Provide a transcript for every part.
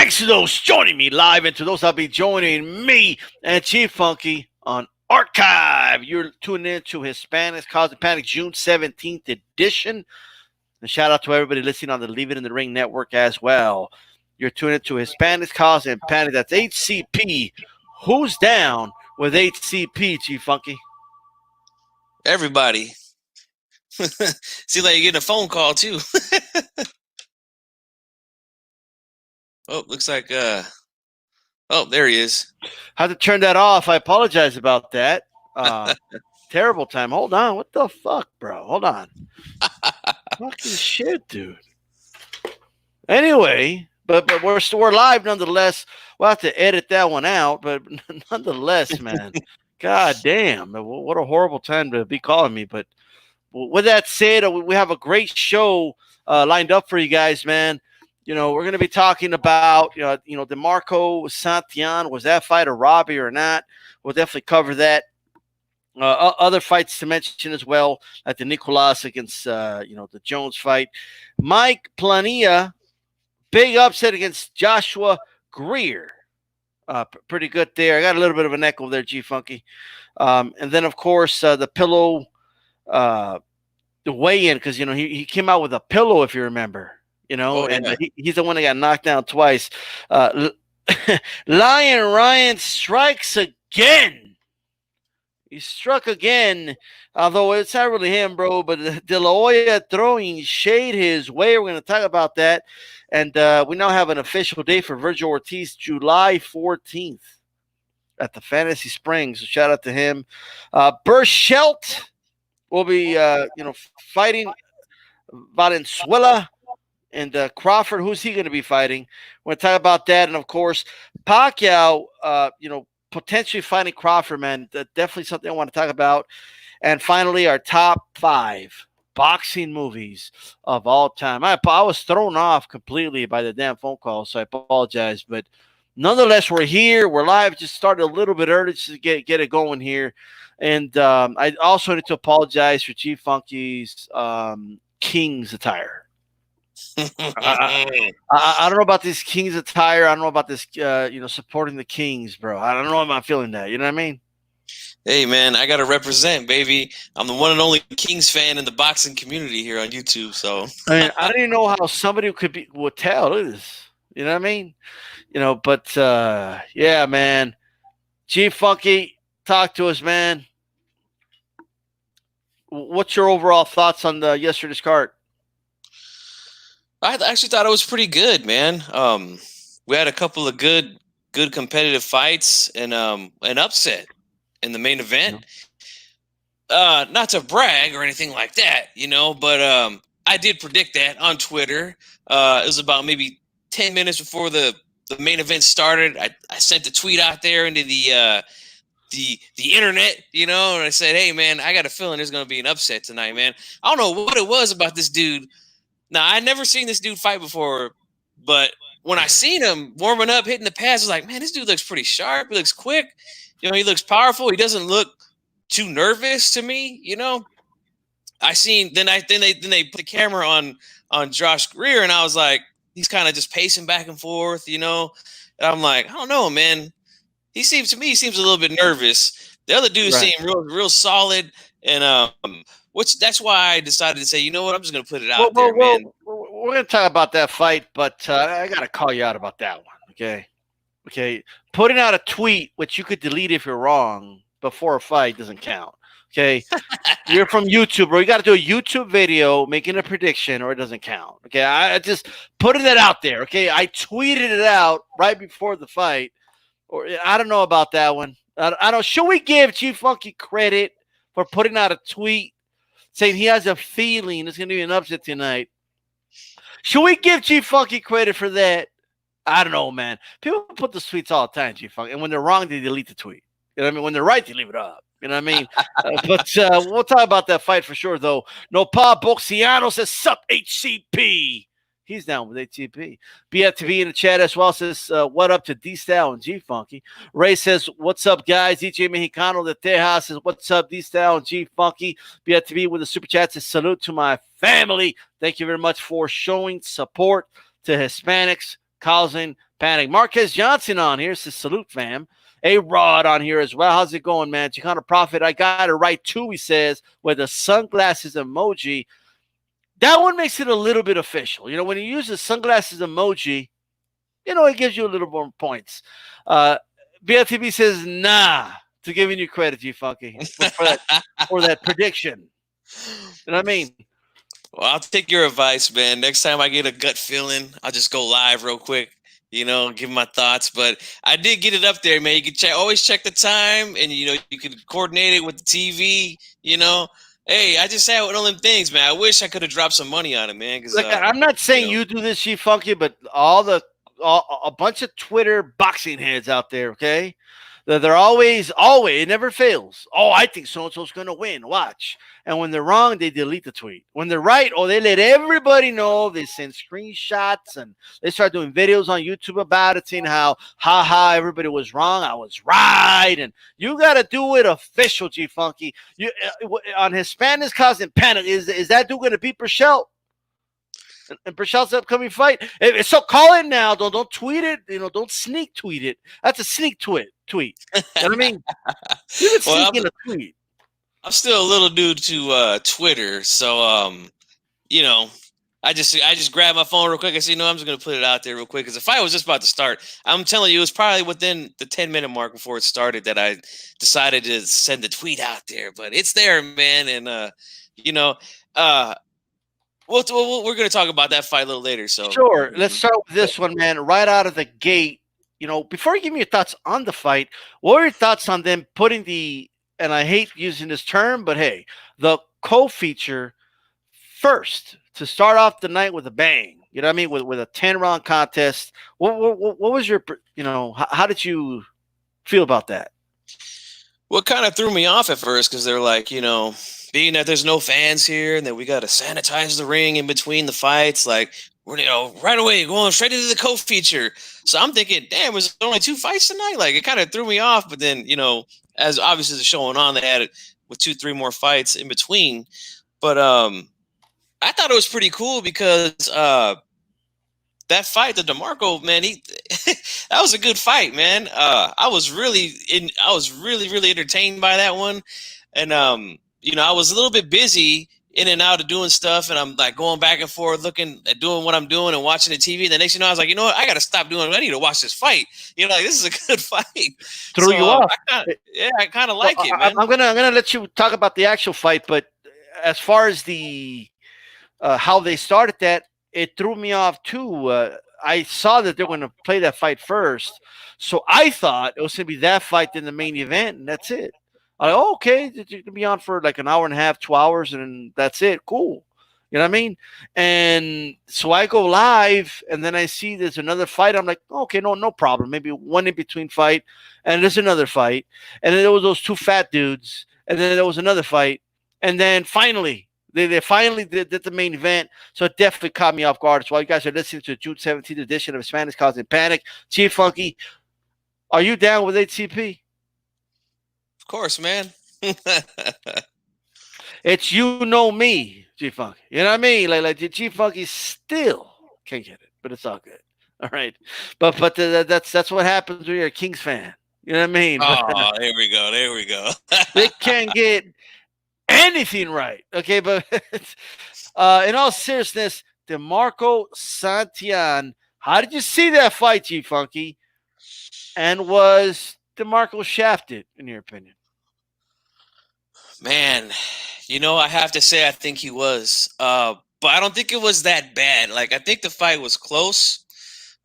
Thanks to those joining me live and to those that'll be joining me and Chief Funky on Archive. You're tuning in to Hispanics Causing Panic June 17th edition. And shout out to everybody listening on the Leave It in the Ring network as well. You're tuning in to Hispanics Causing Panic. That's HCP. Who's down with HCP, Chief Funky? Everybody. Seems like you're getting a phone call too. Oh, looks like oh, there he is. Had to turn that off. I apologize about that. Terrible time. Hold on. What the fuck, bro? Hold on. Fucking shit, dude. Anyway, but we're live nonetheless. We'll have to edit that one out, but nonetheless, man. God damn. What a horrible time to be calling me. But with that said, we have a great show lined up for you guys, man. You know, we're going to be talking about, Demarco, Santillan. Was that fight a robbery or not? We'll definitely cover that. Other fights to mention as well, like the Nicolas against, the Jones fight. Mike Plania, big upset against Joshua Greer. Pretty good there. I got a little bit of an echo there, G-Funky. And then, of course, the pillow, the weigh-in, because, he came out with a pillow, if you remember. And he's the one that got knocked down twice. Lyin Ryan strikes again. He struck again, although it's not really him, bro. But De La Hoya throwing shade his way. We're going to talk about that. And we now have an official date for Vergil Ortiz, July 14th at the Fantasy Springs. So shout out to him. Berchelt will be, fighting Valenzuela. And Crawford, who's he going to be fighting? We're going to talk about that. And, of course, Pacquiao, potentially fighting Crawford, man. Definitely something I want to talk about. And finally, our top 5 boxing movies of all time. I was thrown off completely by the damn phone call, so I apologize. But nonetheless, we're here. We're live. Just started a little bit early just to get it going here. And I also need to apologize for Chief Funky's King's attire. I don't know about this Kings attire. I don't know about this, supporting the Kings, bro. I don't know if I'm feeling that. You know what I mean? Hey, man, I got to represent, baby. I'm the one and only Kings fan in the boxing community here on YouTube. So I don't even know how somebody would tell. Look at this. You know what I mean? But yeah, man. G Funky, talk to us, man. What's your overall thoughts on yesterday's card? I actually thought it was pretty good, man. We had a couple of good competitive fights and an upset in the main event. Not to brag or anything like that, but I did predict that on Twitter. It was about maybe 10 minutes before the main event started. I sent a tweet out there into the internet, and I said, hey, man, I got a feeling there's going to be an upset tonight, man. I don't know what it was about this dude. Now, I'd never seen this dude fight before, but when I seen him warming up, hitting the pads, I was like, man, this dude looks pretty sharp. He looks quick. He looks powerful. He doesn't look too nervous to me, I seen then they put the camera on Josh Greer, and I was like, he's kind of just pacing back and forth, and I'm like, I don't know, man. He seems a little bit nervous. The other dude seemed real solid, and that's why I decided to say, you know what, I'm just going to put it out there, man. We're going to talk about that fight, but I got to call you out about that one, okay? Okay, putting out a tweet, which you could delete if you're wrong, before a fight doesn't count, okay? You're from YouTube, bro. You got to do a YouTube video making a prediction, or it doesn't count, okay? I just putting that out there, okay? I tweeted it out right before the fight, or I don't know about that one. I don't. Should we give G Funky credit for putting out a tweet saying he has a feeling it's going to be an upset tonight? Should we give G Funky credit for that? I don't know, man. People put the tweets all the time, G Funky, and when they're wrong, they delete the tweet. You know what I mean? When they're right, they leave it up. You know what I mean? But we'll talk about that fight for sure, though. No Pa Boxiano says, sup, HCP. He's down with HCP. BFTV in the chat as well says, what up to D-Style and G-Funky. Ray says, what's up, guys? DJ Mexicano de Tejas says, what's up, D-Style and G-Funky. BFTV with the super chat says, salute to my family. Thank you very much for showing support to Hispanics causing Panic. Marquez Johnson on here says, salute, fam. A-Rod on here as well. How's it going, man? Chicano Prophet, I got it right, too, he says, with the sunglasses emoji. That one makes it a little bit official. You know, when you use the sunglasses emoji, you know, it gives you a little more points. BLTB says, nah, to giving you credit, G-Funky, for that prediction. You know what I mean? Well, I'll take your advice, man. Next time I get a gut feeling, I'll just go live real quick, you know, give my thoughts. But I did get it up there, man. You can always check the time, and, you know, you could coordinate it with the TV, you know. Hey, I just had one of them things, man. I wish I could have dropped some money on it, man. Cause, like, I'm not saying you do this, G-Funky, but a bunch of Twitter boxing heads out there, okay? They're always, it never fails. Oh, I think so-and-so's going to win. Watch. And when they're wrong, they delete the tweet. When they're right, they let everybody know. They send screenshots, and they start doing videos on YouTube about it, saying how, everybody was wrong. I was right. And you got to do it official, G-Funky. On Hispanics causing panic, is that dude going to beat Berchelt? And Berchelt's upcoming fight. So call it now. Don't tweet it. You know, don't sneak tweet it. That's a sneak tweet. You know what I mean? You can sneak in a tweet. I'm still a little new to Twitter, so you know, I just grabbed my phone real quick. I said, I'm just gonna put it out there real quick because the fight was just about to start. I'm telling you, it was probably within the 10-minute mark before it started that I decided to send the tweet out there. But it's there, man, and you know, we're gonna talk about that fight a little later. So sure, let's start with this one, man. Right out of the gate, you know, before you give me your thoughts on the fight, what are your thoughts on them putting and I hate using this term, but hey, the co-feature first to start off the night with a bang? You know what I mean? With a 10-round contest. What was your, you know, how did you feel about that? Well, it kind of threw me off at first because they're like, you know, being that there's no fans here and that we got to sanitize the ring in between the fights, like, we're, you know, right away going straight into the co-feature. So I'm thinking, damn, was there only 2 fights tonight? Like, it kind of threw me off. But then, you know, as obviously the showing on, they had it with 2-3 more fights in between. But I thought it was pretty cool because that fight, the Demarco, man, that was a good fight, man. I was really entertained by that one. And you know, I was a little bit busy in and out of doing stuff, and I'm like going back and forth, looking at doing what I'm doing and watching the TV. And the next thing you know, I was like, you know what, I got to stop doing it. I need to watch this fight. You know, like, this is a good fight. Threw you off. I kind of like it, man. I'm gonna let you talk about the actual fight, but as far as the how they started that, it threw me off too. I saw that they're going to play that fight first, so I thought it was going to be that fight in the main event, and that's it. Okay, you're going to be on for like an hour and a half, 2 hours, and that's it. Cool. You know what I mean? And so I go live, and then I see there's another fight. I'm like, okay, no problem. Maybe one in between fight, and there's another fight. And then there was those 2 fat dudes, and then there was another fight. And then finally, they finally did the main event. So it definitely caught me off guard. So while you guys are listening to the June 17th edition of Spanish Causing Panic, Chief Funky, are you down with HCP? Of course, man. It's me, G-Funk. You know what I mean? Like G-Funky still can't get it, but it's all good. All right. But that's what happens when you're a Kings fan. You know what I mean? Oh, there we go. They can't get anything right. Okay, but in all seriousness, Demarco Santillan, how did you see that fight, G-Funky? And was Demarco shafted, in your opinion? Man, you know, I have to say I think he was. But I don't think it was that bad. Like, I think the fight was close.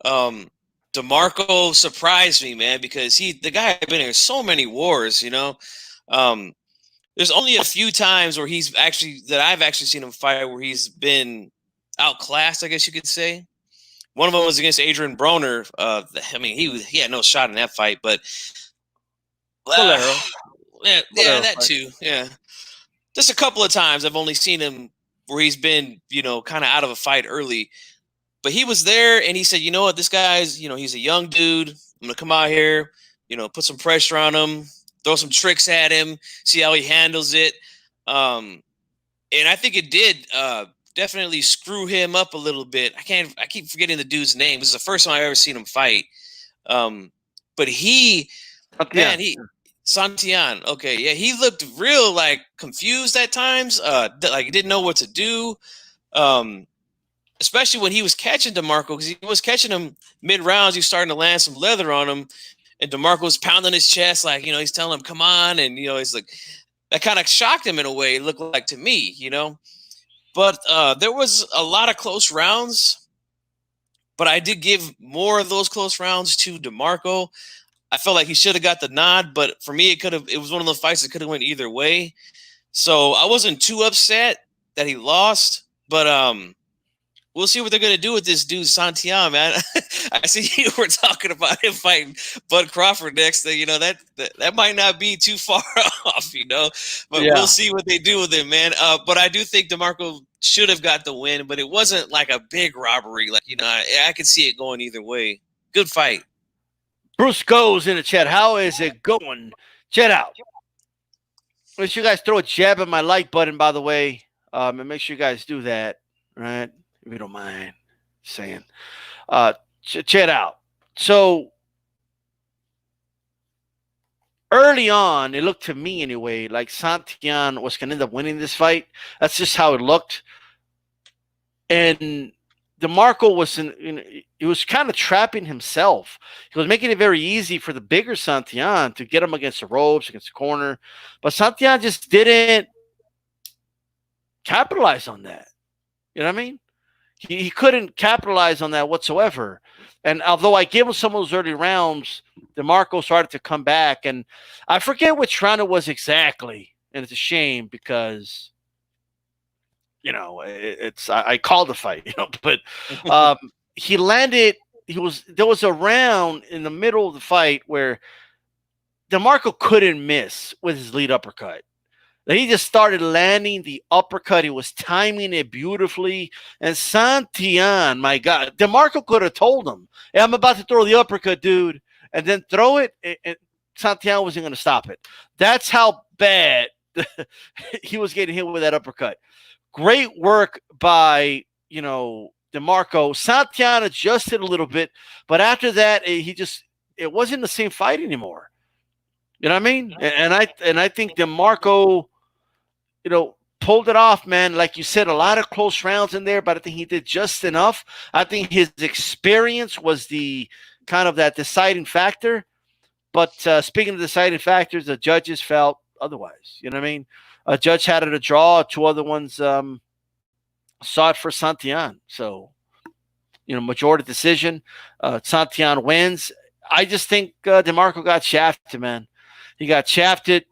Demarco surprised me, man, because the guy had been in so many wars, you know. There's only a few times where I've actually seen him fight where he's been outclassed, I guess you could say. One of them was against Adrian Broner. I mean, he had no shot in that fight, but yeah, that too. Yeah, just a couple of times I've only seen him where he's been, you know, kind of out of a fight early. But he was there, and he said, you know what, this guy's, you know, he's a young dude. I'm gonna come out here, you know, put some pressure on him, throw some tricks at him, see how he handles it. And I think it did definitely screw him up a little bit. I keep forgetting the dude's name. This is the first time I've ever seen him fight. But Santillan. Okay, yeah, he looked real like confused at times. Like he didn't know what to do. Especially when he was catching Demarco, because he was catching him mid rounds. He was starting to land some leather on him, and Demarco was pounding his chest, like, he's telling him, "Come on," and he's like, that kind of shocked him in a way. It looked like to me, But there was a lot of close rounds, but I did give more of those close rounds to Demarco. I felt like he should have got the nod, but for me, it was one of those fights that could have went either way. So I wasn't too upset that he lost, but we'll see what they're going to do with this dude, Santillan, man. I see you were talking about him fighting Bud Crawford next. That might not be too far off, But we'll see what they do with him, man. But I do think Demarco should have got the win, but it wasn't like a big robbery. Like, I could see it going either way. Good fight. Bruce goes in the chat. How is it going? Chat out. Make sure you guys throw a jab at my like button, by the way. And make sure you guys do that, right? If you don't mind saying. Chat out. So early on, it looked to me anyway like Santillan was going to end up winning this fight. That's just how it looked. And Demarco he was kind of trapping himself. He was making it very easy for the bigger Santillan to get him against the ropes, against the corner. But Santillan just didn't capitalize on that. You know what I mean? He couldn't capitalize on that whatsoever. And although I gave him some of those early rounds, Demarco started to come back. And I forget which round it was exactly. And it's a shame because I called the fight, but he landed. There was a round in the middle of the fight where Demarco couldn't miss with his lead uppercut. He just started landing the uppercut. He was timing it beautifully. And Santillan, my God, Demarco could have told him, "Hey, I'm about to throw the uppercut, dude," and then throw it. And Santillan wasn't going to stop it. That's how bad he was getting hit with that uppercut. Great work by, Demarco. Santillan adjusted a little bit, but after that, it wasn't the same fight anymore. You know what I mean? And I think Demarco, pulled it off, man. Like you said, a lot of close rounds in there, but I think he did just enough. I think his experience was the kind of that deciding factor. But speaking of deciding factors, the judges felt otherwise. You know what I mean? A judge had it a draw. Two other ones saw it for Santillan. So, majority decision. Santillan wins. I just think Demarco got shafted, man. He got shafted.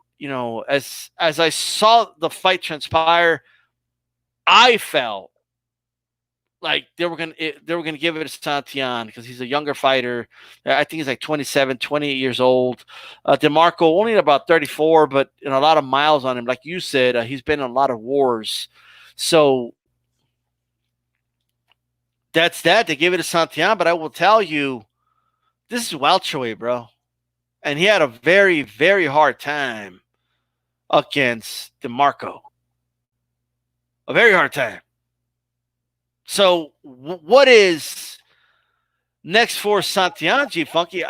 As I saw the fight transpire, I felt like they were gonna give it to Santillan because he's a younger fighter. I think he's like 27, 28 years old. Demarco only about 34, but a lot of miles on him. Like you said, he's been in a lot of wars. So that's that. They give it to Santillan, but I will tell you, this is welterweight, bro. And he had a very, very hard time against Demarco. A very hard time. So what is next for Santillan, G-Funky?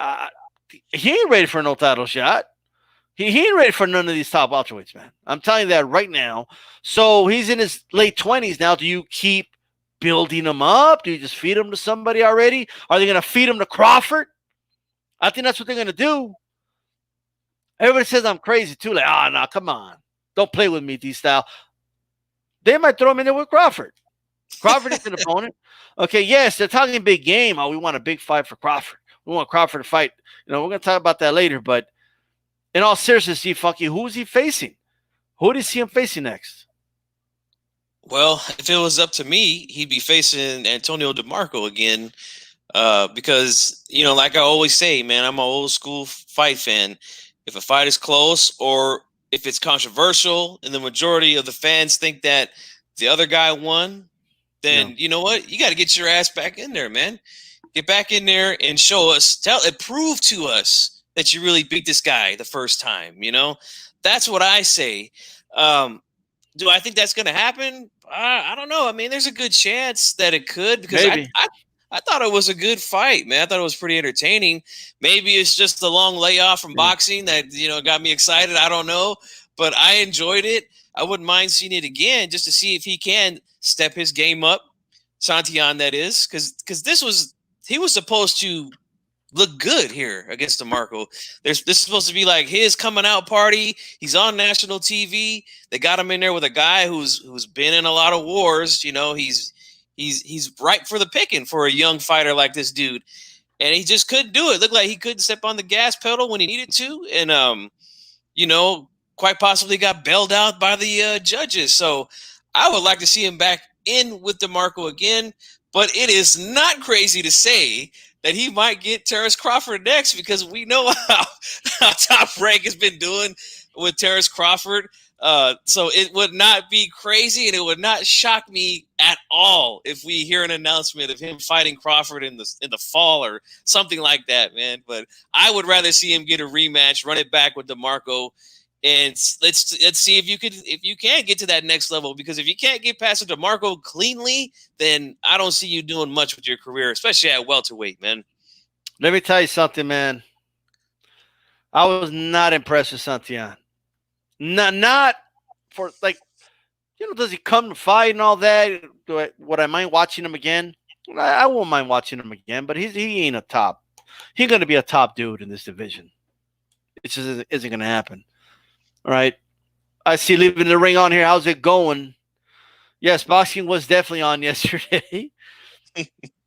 He ain't ready for no title shot. He ain't ready for none of these top welterweights, man. I'm telling you that right now. So he's in his late 20s now. Do you keep building him up? Do you just feed him to somebody already? Are they going to feed him to Crawford? I think that's what they're going to do. Everybody says I'm crazy too. Like, no, come on. Don't play with me, D-Style. They might throw him in there with Crawford. Crawford is an opponent. Okay, yes, they're talking big game. Oh, we want a big fight for Crawford. We want Crawford to fight. We're going to talk about that later. But in all seriousness, G-Funky, who is he facing? Who do you see him facing next? Well, if it was up to me, he'd be facing Antonio Demarco again. Because, like I always say, man, I'm an old school fight fan. If a fight is close or if it's controversial and the majority of the fans think that the other guy won, then you know what? You got to get your ass back in there, man. Get back in there and show us, prove to us that you really beat this guy the first time. That's what I say. Do I think that's going to happen? I don't know. I mean, there's a good chance that it could because Maybe. I thought it was a good fight, man. I thought it was pretty entertaining. Maybe it's just the long layoff from boxing that got me excited. I don't know, but I enjoyed it. I wouldn't mind seeing it again just to see if he can step his game up. Santillan, that is, because he was supposed to look good here against Demarco. This is supposed to be like his coming out party. He's on national TV. They got him in there with a guy who's been in a lot of wars. He's ripe for the picking for a young fighter like this dude, and he just couldn't do it. Looked like he couldn't step on the gas pedal when he needed to, and quite possibly got bailed out by the judges. So I would like to see him back in with Demarco again, but it is not crazy to say that he might get Terrence Crawford next because we know how Top Rank has been doing with Terrence Crawford. So it would not be crazy and it would not shock me at all if we hear an announcement of him fighting Crawford in the fall or something like that, man. But I would rather see him get a rematch, run it back with Demarco, and let's see if you can get to that next level. Because if you can't get past Demarco cleanly, then I don't see you doing much with your career, especially at welterweight, man. Let me tell you something, man. I was not impressed with Santillan. Not for does he come to fight and all that? Would I mind watching him again? I won't mind watching him again, but he ain't a top. He ain't gonna be a top dude in this division. It just isn't gonna happen. All right. I see leaving the ring on here. How's it going? Yes, boxing was definitely on yesterday.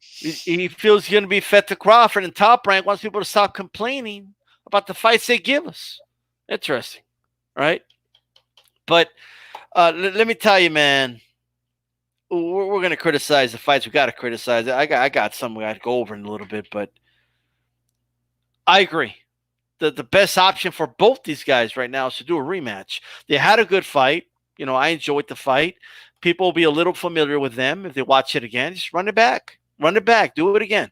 He feels he's going to be fed to Crawford, and Top Rank wants people to stop complaining about the fights they give us. Interesting. All right. But let me tell you, man, we're going to criticize the fights. We got to criticize it. I got some we got to go over in a little bit, but I agree. The best option for both these guys right now is to do a rematch. They had a good fight. I enjoyed the fight. People will be a little familiar with them if they watch it again. Just run it back. Run it back. Do it again.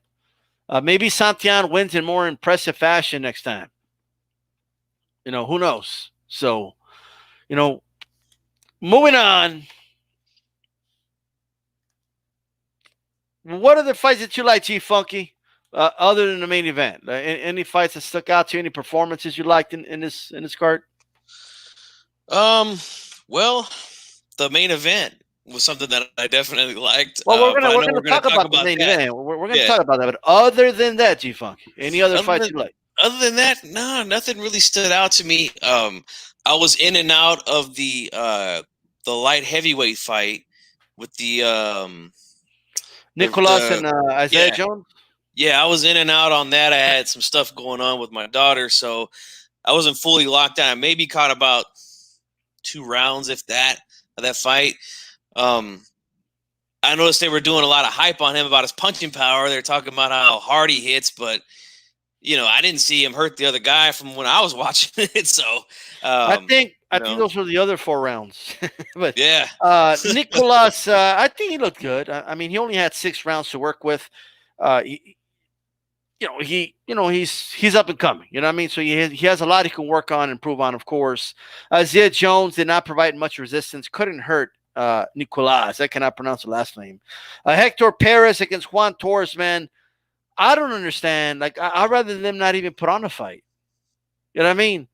Maybe Santillan wins in more impressive fashion next time. Who knows? So, moving on. What are the fights that you like, Chief Funky? Other than the main event, any fights that stuck out to you? Any performances you liked in this card? Well, the main event was something that I definitely liked. Well, we're gonna talk about the main event. We're gonna talk about that. But other than that, G Funky, any other fights you like? Other than that, no, nothing really stood out to me. I was in and out of the light heavyweight fight with the Nicholas and Isaiah Jones. Yeah, I was in and out on that. I had some stuff going on with my daughter, so I wasn't fully locked down. I maybe caught about 2 rounds, if that, of that fight. I noticed they were doing a lot of hype on him about his punching power. They're talking about how hard he hits, but I didn't see him hurt the other guy from when I was watching it. So I think those were the other 4 rounds. But yeah, Nicholas, I think he looked good. I mean, he only had 6 rounds to work with. He's up and coming. You know what I mean? So he has a lot he can work on and improve on, of course. Isaiah Jones did not provide much resistance. Couldn't hurt Nicolas. I cannot pronounce the last name. Hector Perez against Juan Torres, man. I don't understand. I'd rather them not even put on a fight. You know what I mean?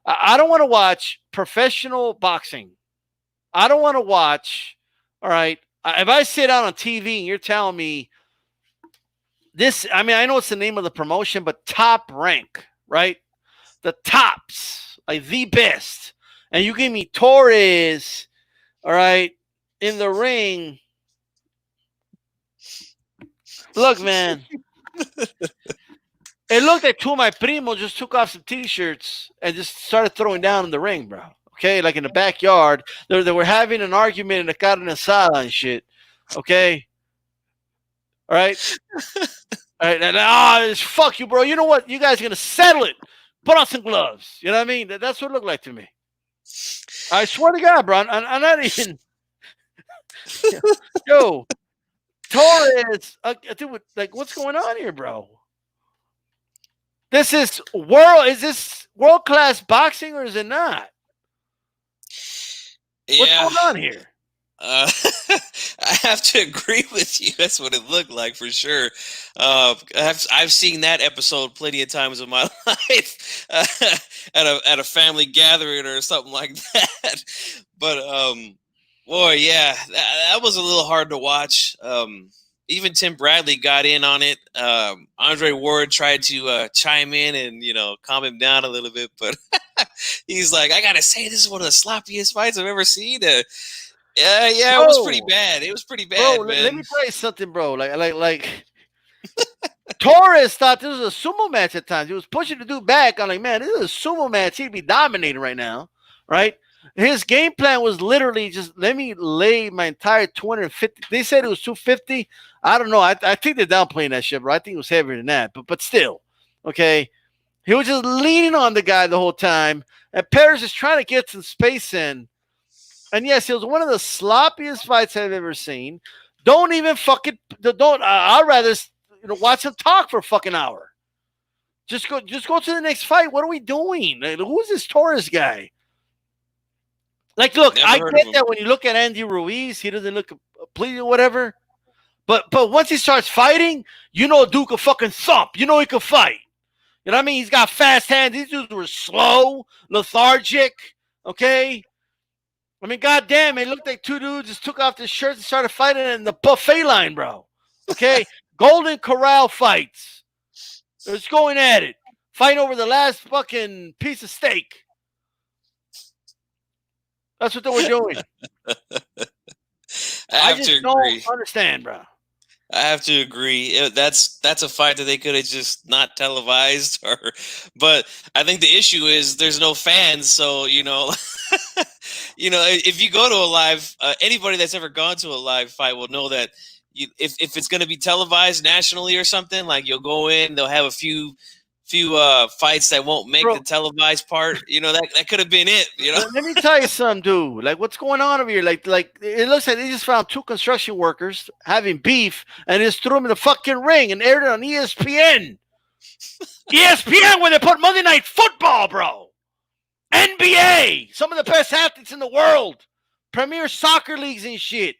I don't want to watch professional boxing. I don't want to watch. All right. If I sit down on TV and you're telling me this, I mean, I know it's the name of the promotion, but Top Rank, right? The tops, like the best. And you give me Torres, all right, in the ring. Look, man. It looked like 2 of my primos just took off some T-shirts and just started throwing down in the ring, bro. Okay, like in the backyard. They were having an argument in the carne asada and shit. Okay? All right? All right, and fuck you, bro. You know what? You guys are going to settle it. Put on some gloves. You know what I mean? That's what it looked like to me. I swear to God, bro. I'm not even. Yo, Torres. Dude, what's going on here, bro? Is this world-class boxing or is it not? Yeah. What's going on here? I have to agree with you. That's what it looked like for sure. I've seen that episode plenty of times in my life at a family gathering or something like that. But boy, yeah, that was a little hard to watch. Even Tim Bradley got in on it. Andre Ward tried to chime in and calm him down a little bit, but he's like, "I gotta say, this is one of the sloppiest fights I've ever seen." Yeah, Bro, it was pretty bad. It was pretty bad, let me man. tell you something, bro. Like Torres thought this was a sumo match at times. He was pushing the dude back. I'm like, man, this is a sumo match. He'd be dominating right now, right? His game plan was literally just let me lay my entire 250. They said it was 250. I don't know. I think they're downplaying that shit, bro. I think it was heavier than that. But still, okay. He was just leaning on the guy the whole time. And Paris is trying to get some space in. And yes, it was one of the sloppiest fights I've ever seen. Don't even fucking don't. I'd rather watch him talk for a fucking hour. Just go to the next fight. What are we doing? Like, who's this Torres guy? Like, look, Never I heard get of him. that when you look at Andy Ruiz, he doesn't look pleased or whatever. But once he starts fighting, Duke can fucking thump. He can fight. You know what I mean? He's got fast hands. These dudes were slow, lethargic. Okay. I mean, goddamn, it looked like two dudes just took off their shirts and started fighting in the buffet line, bro. Okay? Golden Corral fights. They're just going at it. Fighting over the last fucking piece of steak. That's what they were doing. I just don't understand, bro. I have to agree. That's a fight that they could have just not televised, but I think the issue is there's no fans, so if you go to a live, anybody that's ever gone to a live fight will know that if it's going to be televised nationally or something, like you'll go in, they'll have a few fights that won't make the televised part. That could have been it. Let me tell you something, dude. Like, what's going on over here? Like it looks like they just found two construction workers having beef and just threw them in the fucking ring and aired it on ESPN. ESPN, where they put Monday Night Football, bro. NBA, some of the best athletes in the world, premier soccer leagues and shit,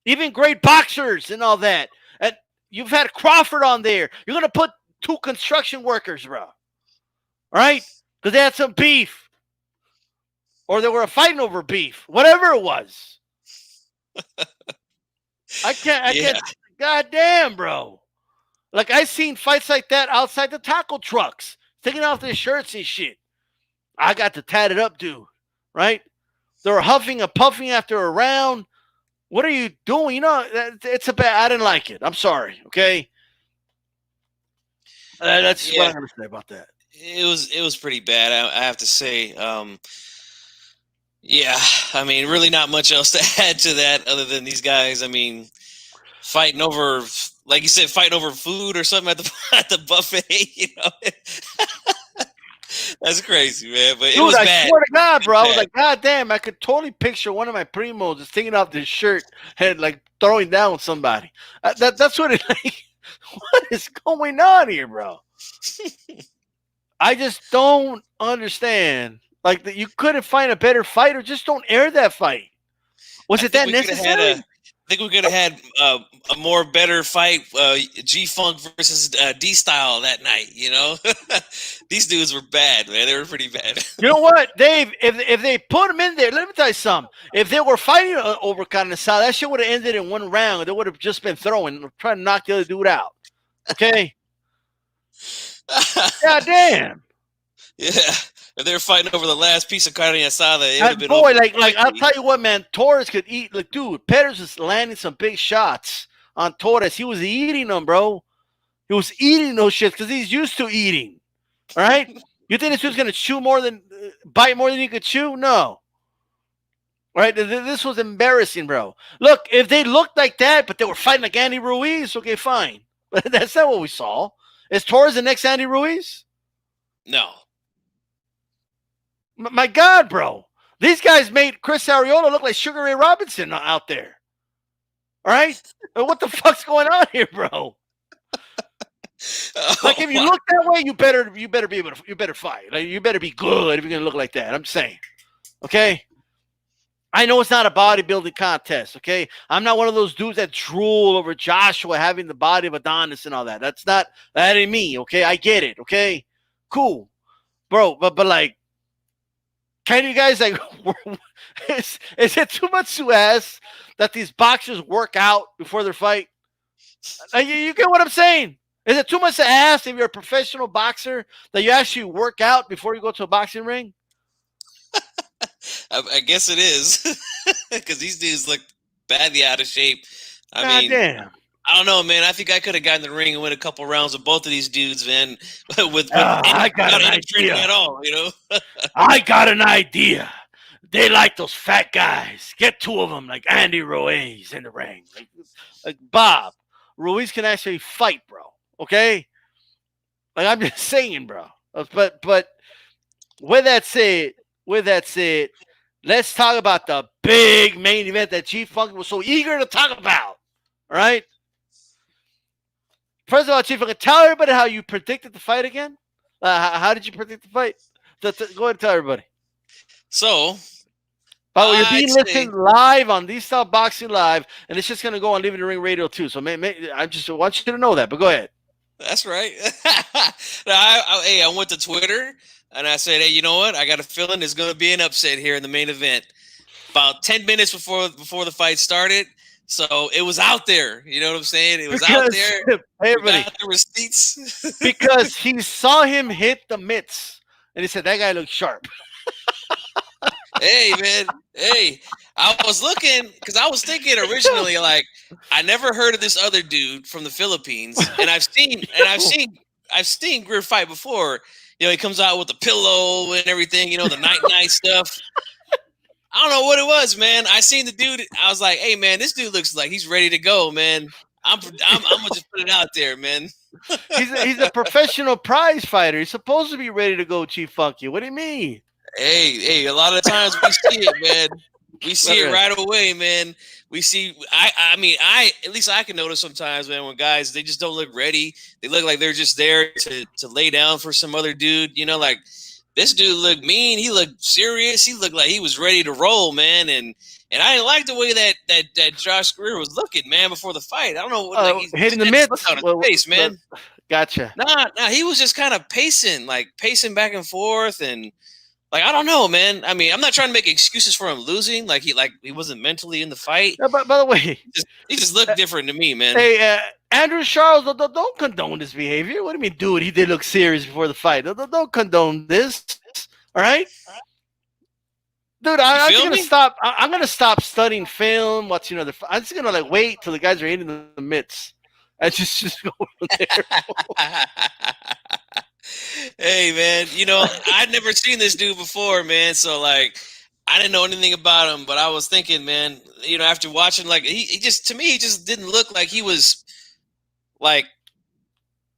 even great boxers and all that. And you've had Crawford on there. You're gonna put two construction workers, bro. All right? Because they had some beef. Or they were fighting over beef. Whatever it was. I can't. God damn, bro. Like, I seen fights like that outside the taco trucks. Taking off their shirts and shit. I got to tat it up, dude. Right? They were huffing and puffing after a round. What are you doing? It's a bad. I didn't like it. I'm sorry. Okay? That's what I'm going to say about that. It was pretty bad. I have to say. Yeah, I mean, really not much else to add to that other than these guys. I mean, fighting over, like you said, fighting over food or something at the buffet. That's crazy, man. But it was bad. I swear to God, bro. I was like, God damn, I could totally picture one of my primos just taking off this shirt and like throwing down somebody. That's what it like. What is going on here, bro? I just don't understand. Like, that you couldn't find a better fight, or just don't air that fight. Was it that necessary? I think we could have had a more better fight, G-Funk versus D-Style that night. These dudes were bad, man. They were pretty bad. You know what, Dave? If they put them in there, let me tell you something. If they were fighting over Carnesal, that shit would have ended in one round. They would have just been throwing, trying to knock the other dude out. Okay. God damn. Yeah. If they were fighting over the last piece of carne asada, it would have been over. Like I'll tell you what, man, Torres could eat. Like, dude, Peters was landing some big shots on Torres. He was eating them, bro. He was eating those shits because he's used to eating. All right? You think this dude's going to bite more than he could chew? No. All right? This was embarrassing, bro. Look, if they looked like that, but they were fighting like Andy Ruiz, okay, fine. But that's not what we saw. Is Torres the next Andy Ruiz? No. My God, bro. These guys made Chris Arreola look like Sugar Ray Robinson out there. All right? What the fuck's going on here, bro? Like, if you look that way, you better be able to, you better fight. Like, you better be good if you're gonna look like that. I'm saying. Okay? I know it's not a bodybuilding contest, okay? I'm not one of those dudes that drool over Joshua having the body of Adonis and all that. That ain't me, okay? I get it, okay? Cool. Bro, but like, can you guys, like, is it too much to ask that these boxers work out before their fight? Like, you get what I'm saying? Is it too much to ask if you're a professional boxer that you actually work out before you go to a boxing ring? I guess it is, because these dudes look badly out of shape. I mean, damn. I don't know, man. I think I could have gotten in the ring and win a couple rounds with both of these dudes, man. I got an idea at all, you know. I got an idea. They like those fat guys. Get two of them, like Andy Ruiz in the ring. Like Bob Ruiz can actually fight, bro. Okay, like I'm just saying, bro. But with that said, let's talk about the big main event that Chief Funky was so eager to talk about. All right. First of all, Chief Funky, tell everybody how you predicted the fight again. How did you predict the fight? Go ahead and tell everybody. So, by the way, you're being listened live on These Style Boxing Live, and it's just going to go on Leaving the Ring Radio too. So I just want you to know that, but go ahead. That's right. I went to Twitter, and I said, hey, you know what? I got a feeling there's going to be an upset here in the main event. About 10 minutes before the fight started. So it was out there. You know what I'm saying? It was out there. Everybody. The receipts. Because he saw him hit the mitts, and he said, that guy looks sharp. Hey, man. Hey, I was looking, because I was thinking originally, like, I never heard of this other dude from the Philippines, and I've seen Greer fight before. You know, he comes out with the pillow and everything, you know, the night stuff. I don't know what it was, man. I seen the dude. I was like, hey, man, this dude looks like he's ready to go, man. I'm going to just put it out there, man. He's a professional prize fighter. He's supposed to be ready to go, Chief Funky. What do you mean? Hey, a lot of times we see it, man. We see it right away, man. We see, I mean, at least I can notice sometimes, man, when guys, they just don't look ready. They look like they're just there to lay down for some other dude, you know, like this dude looked mean. He looked serious. He looked like he was ready to roll, man. And I didn't like the way that Josh Greer was looking, man, before the fight. I don't know what he's hitting the mitts on his face, man. Gotcha. Nah, he was just kind of pacing back and forth, and like, I don't know, man. I mean, I'm not trying to make excuses for him losing. Like he wasn't mentally in the fight. No, by the way, he just looked different to me, man. Hey, Andrew Charles, don't condone this behavior. What do you mean, dude? He did look serious before the fight. Don't condone this. All right, dude. I'm gonna stop. I'm gonna stop studying film, watching other. I'm just gonna like wait till the guys are hitting the mitts. I just go from there. Hey, man, you know, I'd never seen this dude before, man. So, like, I didn't know anything about him, but I was thinking, man, you know, after watching, like, he just, to me, he just didn't look like he was, like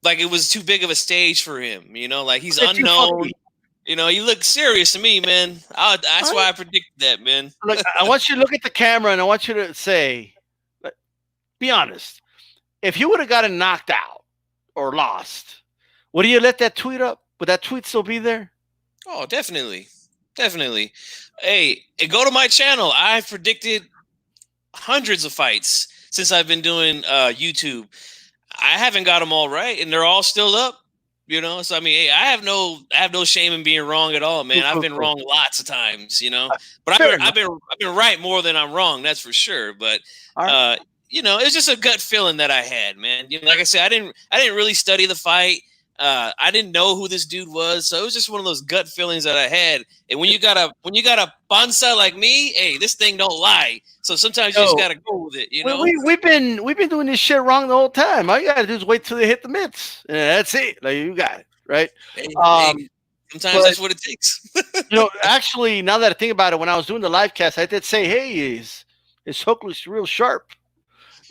it was too big of a stage for him, you know, like he's unknown. You know, he looked serious to me, man. That's why I predicted that, man. Look, I want you to look at the camera, and I want you to say, be honest. If you would have gotten knocked out or lost, would you let that tweet up? Would that tweet still be there? Oh, definitely. Definitely. Hey, go to my channel. I've predicted hundreds of fights since I've been doing YouTube. I haven't got them all right, and they're all still up. You know, so I mean, hey, I have no shame in being wrong at all, man. I've been wrong lots of times, you know. But I've been right more than I'm wrong, that's for sure. But you know, it's just a gut feeling that I had, man. You know, like I said, I didn't really study the fight. I didn't know who this dude was, so it was just one of those gut feelings that I had. And when you got a bonsa like me, hey, this thing don't lie. So sometimes you just gotta go with it, you know. We've been doing this shit wrong the whole time. All you gotta do is wait till they hit the mitts, and that's it. Like, you got it, right? Hey, sometimes that's what it takes. You know, actually, now that I think about it, when I was doing the live cast, I did say, "Hey, his hook looks real sharp."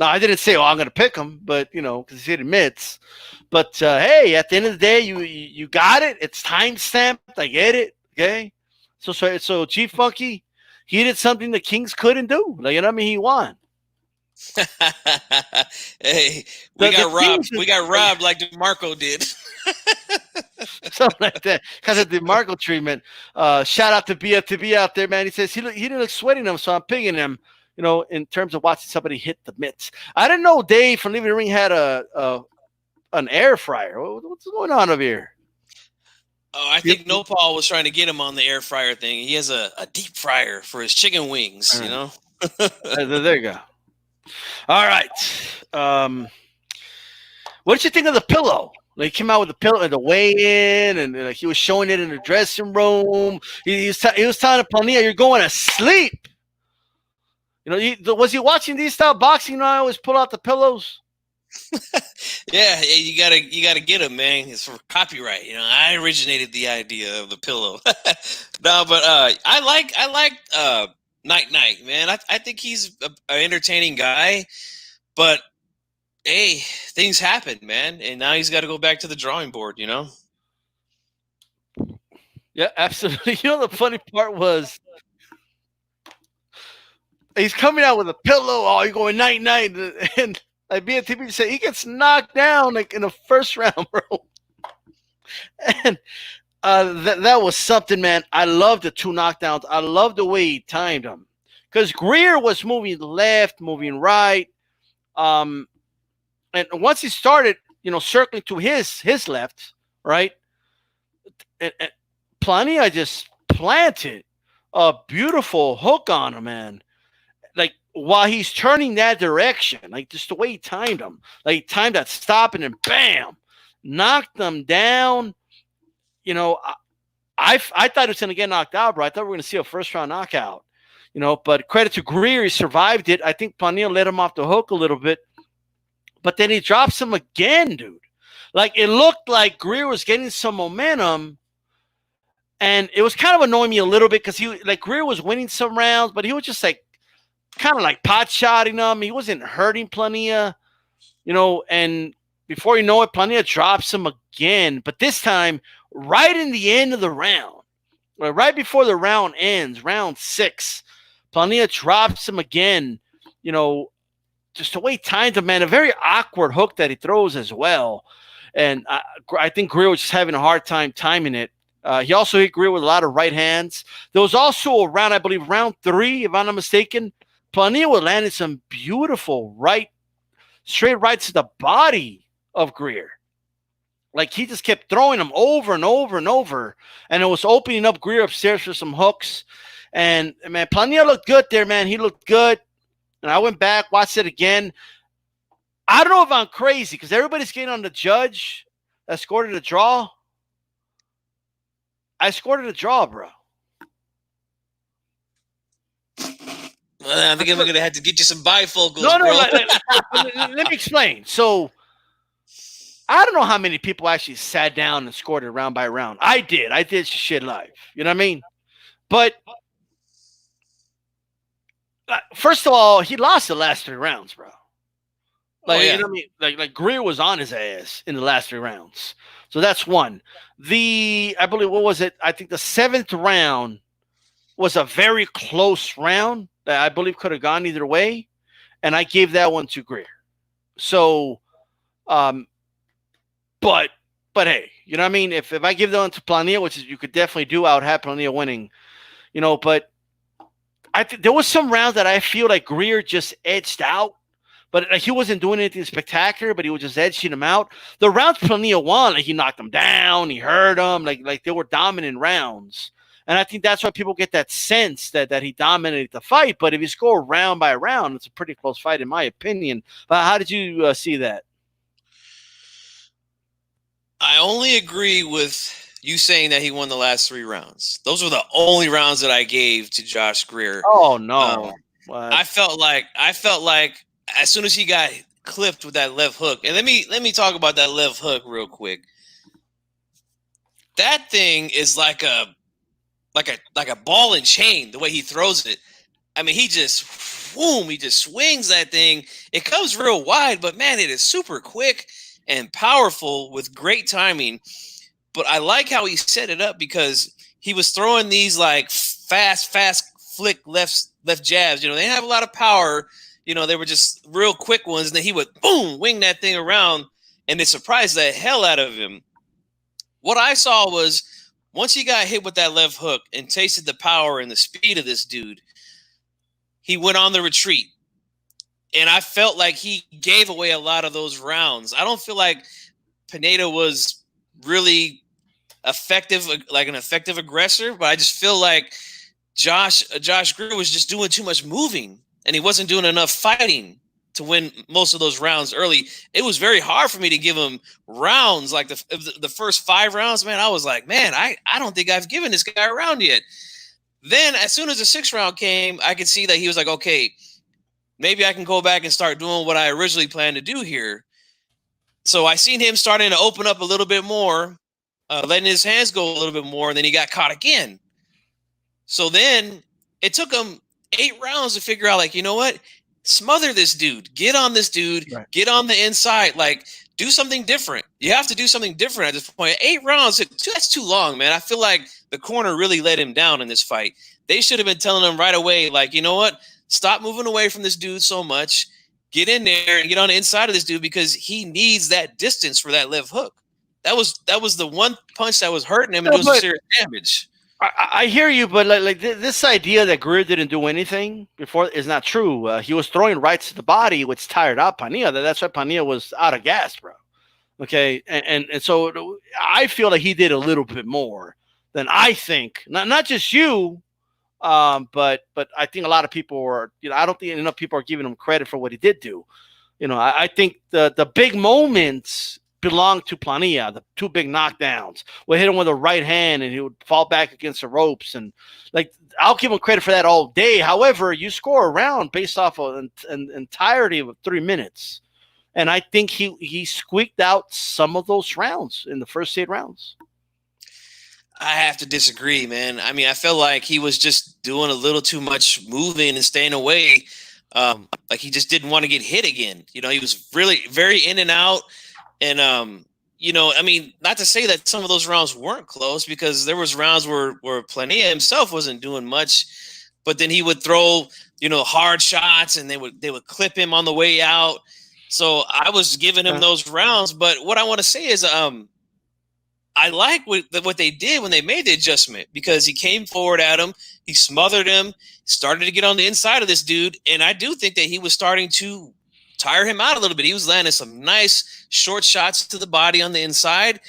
Now, I didn't say, "Oh, I'm gonna pick him," but you know, because he hit mitts. But hey, at the end of the day, you got it. It's time stamped. I get it. Okay. So Chief Funky, he did something the Kings couldn't do. Like, you know what I mean? He won. Hey, we got robbed. We got robbed like Demarco did. something like that. Because of the Demarco treatment. Shout out to BFTB out there, man. He says he didn't look sweaty enough, so I'm picking him. In terms of watching somebody hit the mitts. I didn't know Dave from Leaving the Ring had an air fryer. What's going on over here? Oh, I think Nopal was trying to get him on the air fryer thing. He has a deep fryer for his chicken wings, There you go. All right. What did you think of the pillow? Like, he came out with the pillow and the weigh-in, and like he was showing it in the dressing room. He was telling Plania, "You're going to sleep." Was he watching these style boxing? I always pull out the pillows. Yeah, you gotta get him, man. It's for copyright. I originated the idea of the pillow. No, but I like Night, man. I think he's an entertaining guy, but hey, things happen, man, and now he's got to go back to the drawing board. Yeah, absolutely. The funny part was, he's coming out with a pillow. Oh, you're going night, and like BNTP said, he gets knocked down like in the first round, bro. And that was something, man. I love the 2 knockdowns. I love the way he timed them, because Greer was moving left, moving right, and once he started, circling to his left, right, and Plania just planted a beautiful hook on him, man. Like, while he's turning that direction, like just the way he timed him, like he timed that stop and then bam, knocked them down. I thought it was going to get knocked out, bro. I thought we were going to see a first round knockout, but credit to Greer, he survived it. I think Plania let him off the hook a little bit, but then he drops him again, dude. Like, it looked like Greer was getting some momentum, and it was kind of annoying me a little bit because Greer was winning some rounds, but he was just like kind of like pot shotting him. He wasn't hurting Plania, and before you know it, Plania drops him again, but this time right in the end of the round, right before the round ends, round 6, Plania drops him again, just the way he timed him, man. A very awkward hook that he throws as well. And I think Greer was just having a hard time timing it. He also hit Greer with a lot of right hands. There was also a round, I believe, round 3, if I'm not mistaken, Plania was landing some beautiful straight rights to the body of Greer. Like, he just kept throwing them over and over and over, and it was opening up Greer upstairs for some hooks. And, man, Plania looked good there, man. He looked good. And I went back, watched it again. I don't know if I'm crazy, because everybody's getting on the judge that scored it a draw. I scored it a draw, bro. Well, I think I'm going to have to get you some bifocals, No, bro. Let me explain. So, I don't know how many people actually sat down and scored it round by round. I did shit live. You know what I mean? But first of all, he lost the last 3 rounds, bro. Like, you know what I mean? Like Greer was on his ass in the last 3 rounds. So that's one. I believe, what was it? I think the 7th round was a very close round that I believe could have gone either way. And I gave that one to Greer. So, but hey, you know what I mean? If I give that one to Plania, which is you could definitely do, I would have Plania winning. But I think there was some rounds that I feel like Greer just edged out, but he wasn't doing anything spectacular, but he was just edging him out. The rounds Plania won, like he knocked him down, he hurt him, like they were dominant rounds. And I think that's why people get that sense that he dominated the fight. But if you score round by round, it's a pretty close fight, in my opinion. But how did you see that? I only agree with you saying that he won the last 3 rounds. Those were the only rounds that I gave to Josh Greer. Oh no! I felt like as soon as he got clipped with that left hook, and let me talk about that left hook real quick. That thing is like a ball and chain. The way he throws it, I mean, he just swings that thing. It comes real wide, but man, it is super quick and powerful with great timing. But I like how he set it up because he was throwing these like fast flick left jabs. They didn't have a lot of power. They were just real quick ones. And then he would boom wing that thing around, and it surprised the hell out of him. What I saw was once he got hit with that left hook and tasted the power and the speed of this dude, he went on the retreat. And I felt like he gave away a lot of those rounds. I don't feel like Pineda was really effective, like an effective aggressor, but I just feel like Josh Greer was just doing too much moving, and he wasn't doing enough fighting to win most of those rounds early. It was very hard for me to give him rounds like the first 5 rounds. Man, I was like, man, I don't think I've given this guy a round yet. Then as soon as the 6th round came, I could see that he was like, okay, maybe I can go back and start doing what I originally planned to do here. So I seen him starting to open up a little bit more, letting his hands go a little bit more, and then he got caught again. So then it took him 8 rounds to figure out, like, you know what? Smother this dude. Get on this dude. Right. Get on the inside. Like, do something different. You have to do something different at this point. 8 rounds, that's too long, man. I feel like the corner really let him down in this fight. They should have been telling him right away, like, you know what? Stop moving away from this dude so much. Get in there and get on the inside of this dude because he needs that distance for that left hook. That was the one punch that was hurting him and doing some serious damage. I hear you, but like this idea that Greer didn't do anything before is not true. He was throwing rights to the body, which tired out Plania. That's why Plania was out of gas, bro. Okay, and so I feel like he did a little bit more than I think. Not just you, but I think a lot of people are. I don't think enough people are giving him credit for what he did do. I think the big moments belong to Plania, the 2 big knockdowns. We hit him with a right hand and he would fall back against the ropes. And like, I'll give him credit for that all day. However, you score a round based off of an entirety of 3 minutes. And I think he squeaked out some of those rounds in the first 8 rounds. I have to disagree, man. I mean, I felt like he was just doing a little too much moving and staying away. Like he just didn't want to get hit again. He was really very in and out. And, I mean, not to say that some of those rounds weren't close because there was rounds where Plania himself wasn't doing much, but then he would throw, hard shots and they would clip him on the way out. So I was giving him those rounds. But what I want to say is I like what they did when they made the adjustment because he came forward at him. He smothered him, started to get on the inside of this dude. And I do think that he was starting to tire him out a little bit. He was landing some nice short shots to the body on the inside,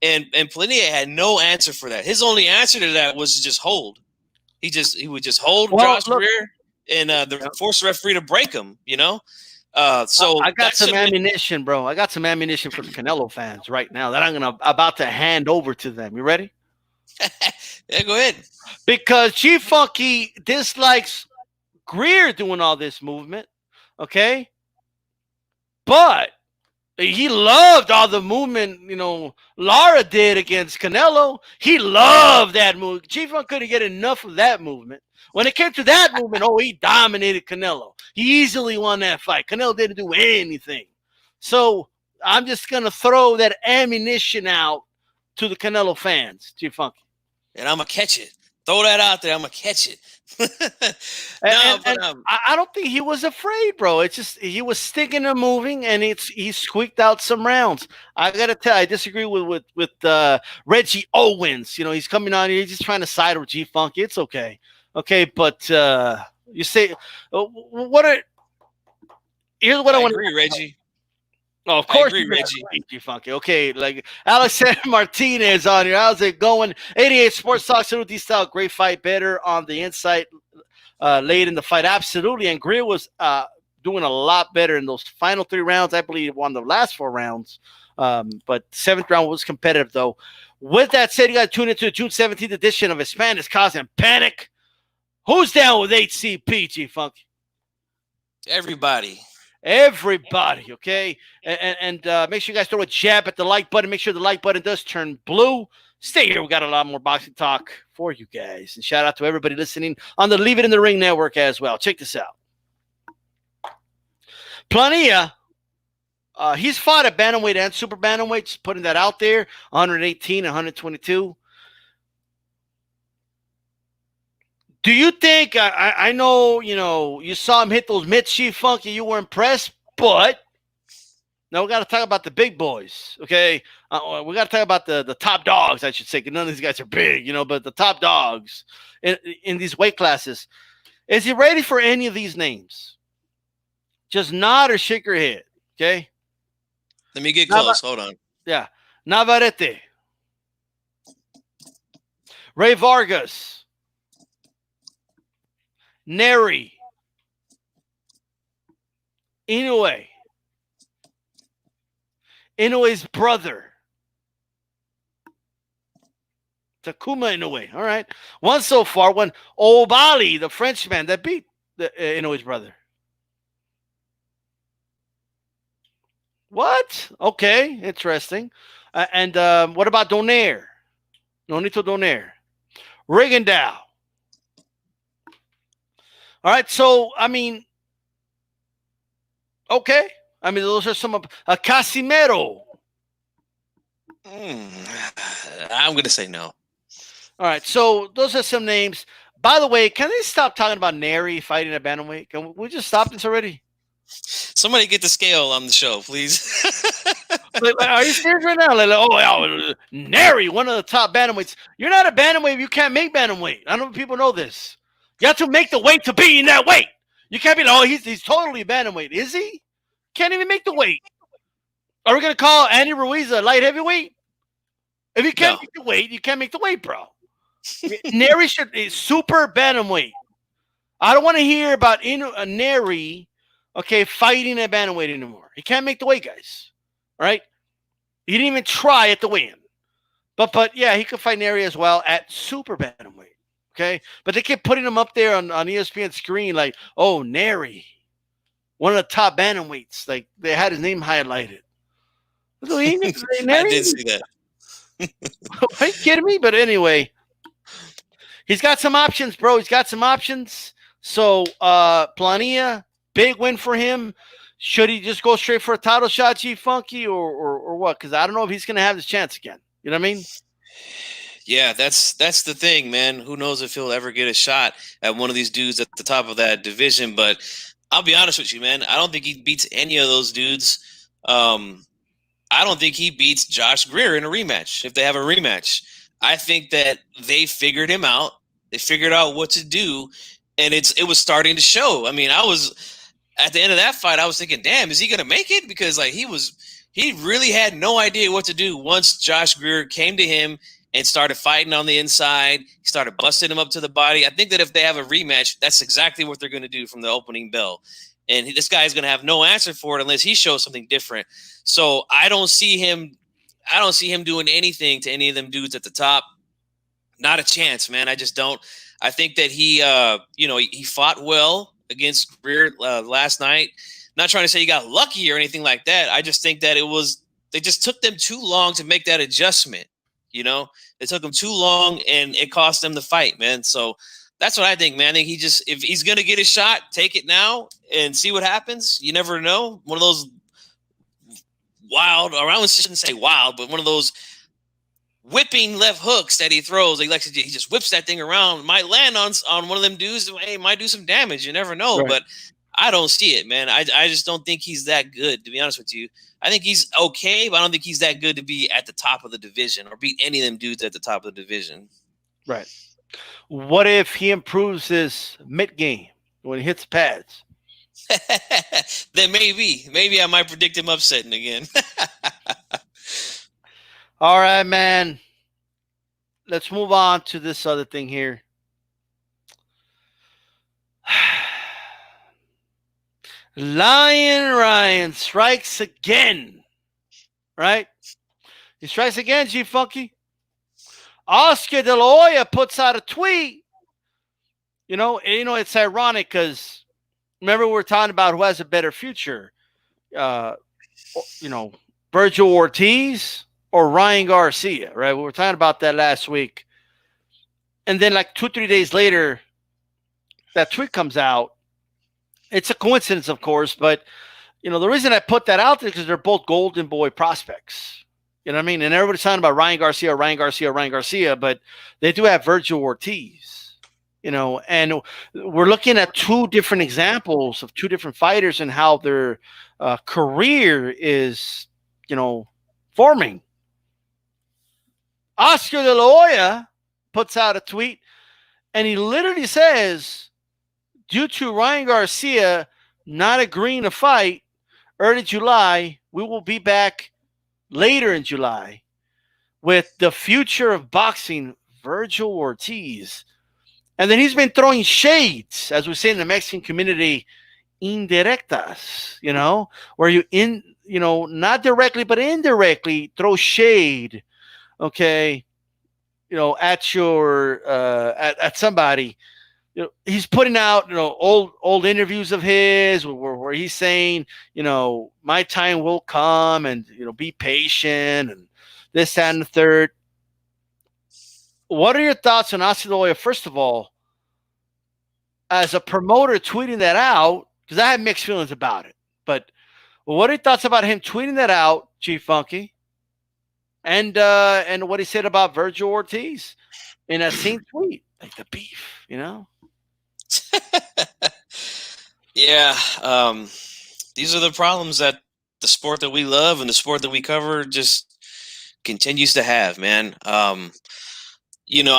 and Plania had no answer for that. His only answer to that was to just hold. He would just hold Josh Greer and force the referee to break him. So I got some ammunition, bro. I got some ammunition for the Canelo fans right now that I'm about to hand over to them. You ready? Yeah, go ahead. Because G-Funky dislikes Greer doing all this movement. Okay. But he loved all the movement, Lara did against Canelo. He loved that move. G-Funk couldn't get enough of that movement. When it came to that movement, he dominated Canelo. He easily won that fight. Canelo didn't do anything. So I'm just going to throw that ammunition out to the Canelo fans, G-Funk. And I'm going to catch it. Throw that out there. I'm going to catch it. I don't think he was afraid, bro. It's just he was sticking and moving, and he squeaked out some rounds. I gotta tell, I disagree with Reggie Owens. He's coming on here. He's just trying to side with G Funk. It's okay, but you say here's what I want to agree, Reggie. Oh, of course, Reggie. Funky. Okay, like Alexander Martinez on here. How's it going? 88 Sports Talk, Salute style. Great fight, better on the inside, late in the fight. Absolutely. And Greer was doing a lot better in those final 3 rounds. I believe he won the last 4 rounds. But 7th round was competitive, though. With that said, you got to tune into the June 17th edition of Hispanics Causing Panic. Who's down with HCP, G-Funky? Everybody, okay? And make sure you guys throw a jab at the like button. Make sure the like button does turn blue. Stay here. We got a lot more boxing talk for you guys. And shout out to everybody listening on the Leave It in the Ring network as well. Check this out. Plania, he's fought at bantamweight and super bantamweight. Just putting that out there. 118 and 122. Do you think, I know, you saw him hit those mitts, G-Funky, you were impressed, but Now we got to talk about the big boys, okay? We got to talk about the top dogs, I should say. 'Cause none of these guys are big, but the top dogs in these weight classes. Is he ready for any of these names? Just nod or shake your head, okay? Let me get close. Hold on. Yeah. Navarrete. Ray Vargas. Neri. Inoue. Inoue's brother. Takuma Inoue. All right. One so far. One Obali, the Frenchman that beat Inoue's brother. What? Okay. Interesting. And what about Donaire? Nonito Donaire. Rigondeaux. All right. So, I mean, okay. I mean, those are some of Casimero. I'm going to say no. All right. So those are some names. By the way, can they stop talking about Neri fighting at bantamweight? Can we just stop this already? Somebody get the scale on the show, please. Are you serious right now? Neri, one of the top bantamweights. You're not a bantamweight. You can't make bantamweight. I don't know if people know this. You have to make the weight to be in that weight. You can't be, he's totally bantamweight. Is he? Can't even make the weight. Are we going to call Andy Ruiz a light heavyweight? If you can't make the weight, you can't make the weight, bro. Neri is super bantamweight. I don't want to hear about Neri, fighting at bantamweight anymore. He can't make the weight, guys. All right? He didn't even try at the weigh-in. But yeah, he could fight Neri as well at super bantamweight. Okay? But they kept putting him up there on ESPN screen like, Neri. One of the top bantamweights. Like, they had his name highlighted. I did see that. Are you kidding me? But anyway, he's got some options, bro. He's got some options. So, Plania, big win for him. Should he just go straight for a title shot, G-Funky, or what? Because I don't know if he's going to have this chance again. You know what I mean? Yeah, that's the thing, man. Who knows if he'll ever get a shot at one of these dudes at the top of that division. But I'll be honest with you, man. I don't think he beats any of those dudes. I don't think he beats Josh Greer in a rematch if they have a rematch. I think that they figured him out. They figured out what to do, and it was starting to show. I mean, I was at the end of that fight, I was thinking, damn, is he going to make it? Because he really had no idea what to do once Josh Greer came to him and started fighting on the inside. He started busting him up to the body. I think that if they have a rematch, that's exactly what they're going to do from the opening bell. And this guy is going to have no answer for it unless he shows something different. So I don't see him doing anything to any of them dudes at the top. Not a chance, man. I just don't. I think that he fought well against Greer last night. Not trying to say he got lucky or anything like that. I just think that they just took them too long to make that adjustment. It took them too long and it cost them the fight, man. So that's what I think, man. I think if he's going to get his shot, take it now and see what happens. You never know. One of those wild, or I shouldn't say wild, but one of those whipping left hooks that he throws. He just whips that thing around. Might land on one of them dudes. Hey, might do some damage. You never know. Right. But I don't see it, man. I just don't think he's that good, to be honest with you. I think he's okay, but I don't think he's that good to be at the top of the division or beat any of them dudes at the top of the division. Right. What if he improves his mid game when he hits pads? Then maybe I might predict him upsetting again. All right, man. Let's move on to this other thing here. Lyin Ryan strikes again. Right? He strikes again, G-Funky. Oscar De La Hoya puts out a tweet. It's ironic because remember we were talking about who has a better future. Vergil Ortiz or Ryan Garcia, right? We were talking about that last week. And then like 2-3 days later, that tweet comes out. It's a coincidence, of course, but the reason I put that out there is because they're both Golden Boy prospects. You know what I mean? And everybody's talking about Ryan Garcia, but they do have Vergil Ortiz. And we're looking at two different examples of two different fighters and how their career is, forming. Oscar de la Hoya puts out a tweet and he literally says, due to Ryan Garcia not agreeing to fight early July, we will be back later in July with the future of boxing, Vergil Ortiz. And then he's been throwing shades, as we say in the Mexican community, indirectas, where not directly, but indirectly throw shade, okay, at your, at somebody. He's putting out, old interviews of his where he's saying, my time will come and, be patient and this, that, and the third. What are your thoughts on Oscar de la Hoya, first of all, as a promoter tweeting that out? Because I have mixed feelings about it. But what are your thoughts about him tweeting that out, Chief Funky? And what he said about Vergil Ortiz in that same tweet, like the beef, Yeah. These are the problems that the sport that we love and the sport that we cover just continues to have, man. I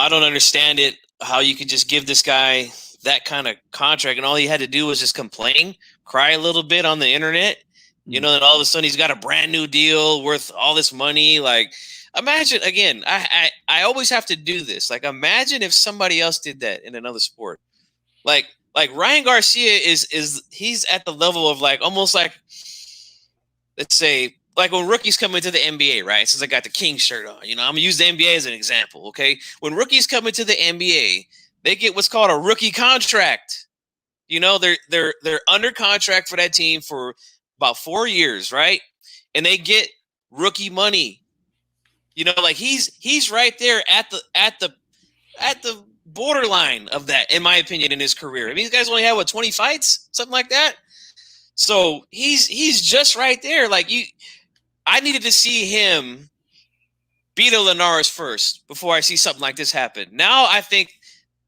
don't understand it, how you could just give this guy that kind of contract and all he had to do was just complain, cry a little bit on the internet, and all of a sudden he's got a brand new deal worth all this money. Like, imagine, again, I always have to do this. Like, imagine if somebody else did that in another sport. Like Ryan Garcia he's at the level of like, almost like, let's say, like when rookies come into the NBA, right? Since I got the King shirt on, I'm gonna use the NBA as an example. Okay. When rookies come into the NBA, they get what's called a rookie contract. They're under contract for that team for about 4 years, right? And they get rookie money. Like he's right there at the borderline of that, in my opinion, in his career. I mean, these guys only have 20 fights, something like that. So he's just right there. Like, I needed to see him beat a Linares first before I see something like this happen. Now I think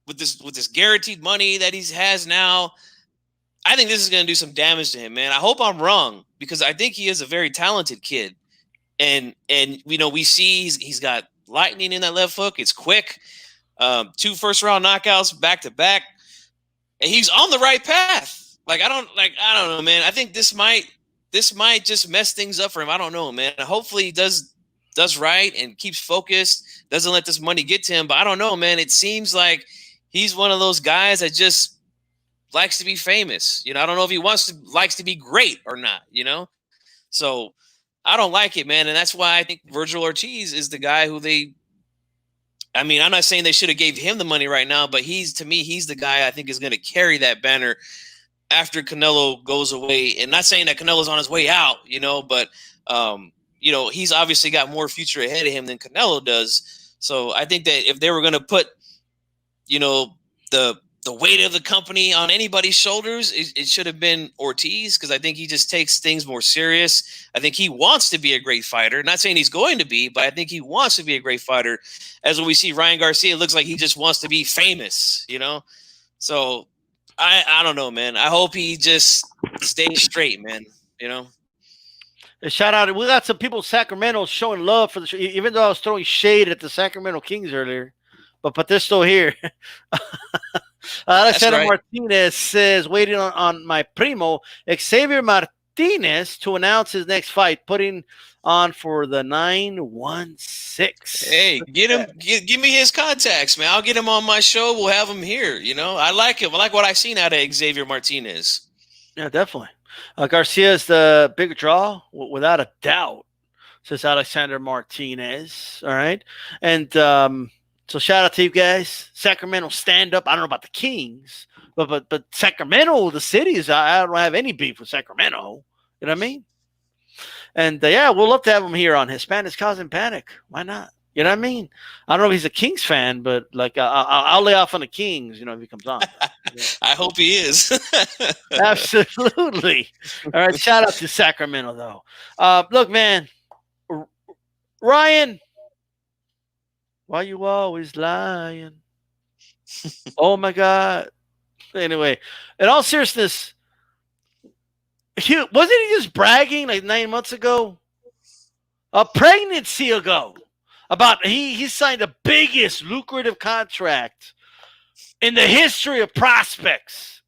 with this guaranteed money that he has now, I think this is going to do some damage to him, man. I hope I'm wrong, because I think he is a very talented kid. And we see he's got lightning in that left hook. It's quick. 2 first-round knockouts back to back. And he's on the right path. I don't know, man. I think this might just mess things up for him. I don't know, man. Hopefully he does right and keeps focused, doesn't let this money get to him. But I don't know, man. It seems like he's one of those guys that just likes to be famous. I don't know if he likes to be great or not, So I don't like it, man. And that's why I think Vergil Ortiz is the guy who I'm not saying they should have gave him the money right now, but he's the guy I think is going to carry that banner after Canelo goes away. And not saying that Canelo's on his way out, but he's obviously got more future ahead of him than Canelo does. So I think that if they were going to put, the weight of the company on anybody's shoulders, it should have been Ortiz, because I think he just takes things more serious. I think he wants to be a great fighter. Not saying he's going to be, but I think he wants to be a great fighter. As when we see Ryan Garcia, it looks like he just wants to be famous, So I don't know, man. I hope he just stays straight, man. A shout out. We got some people in Sacramento showing love for the show, even though I was throwing shade at the Sacramento Kings earlier. But they're still here. Alexander Martinez says, waiting on my primo, Xavier Martinez, to announce his next fight, putting on for the 916. Hey, get him. Give me his contacts, man. I'll get him on my show. We'll have him here. I like him. I like what I've seen out of Xavier Martinez. Yeah, definitely. Garcia is the big draw, without a doubt, says Alexander Martinez. All right. And so shout out to you guys. Sacramento stand up. I don't know about the Kings, but Sacramento, the city, I don't have any beef with Sacramento. You know what I mean? And yeah, we'll love to have him here on Hispanics Causing Panic. Why not? You know what I mean? I don't know if he's a Kings fan, but I'll lay off on the Kings, if he comes on. I hope he is. Absolutely. All right. Shout out to Sacramento, though. Look, man, Ryan, why you always lying? Oh my God. Anyway, in all seriousness, wasn't he just bragging like 9 months ago? A pregnancy ago. About he signed the biggest lucrative contract in the history of prospects.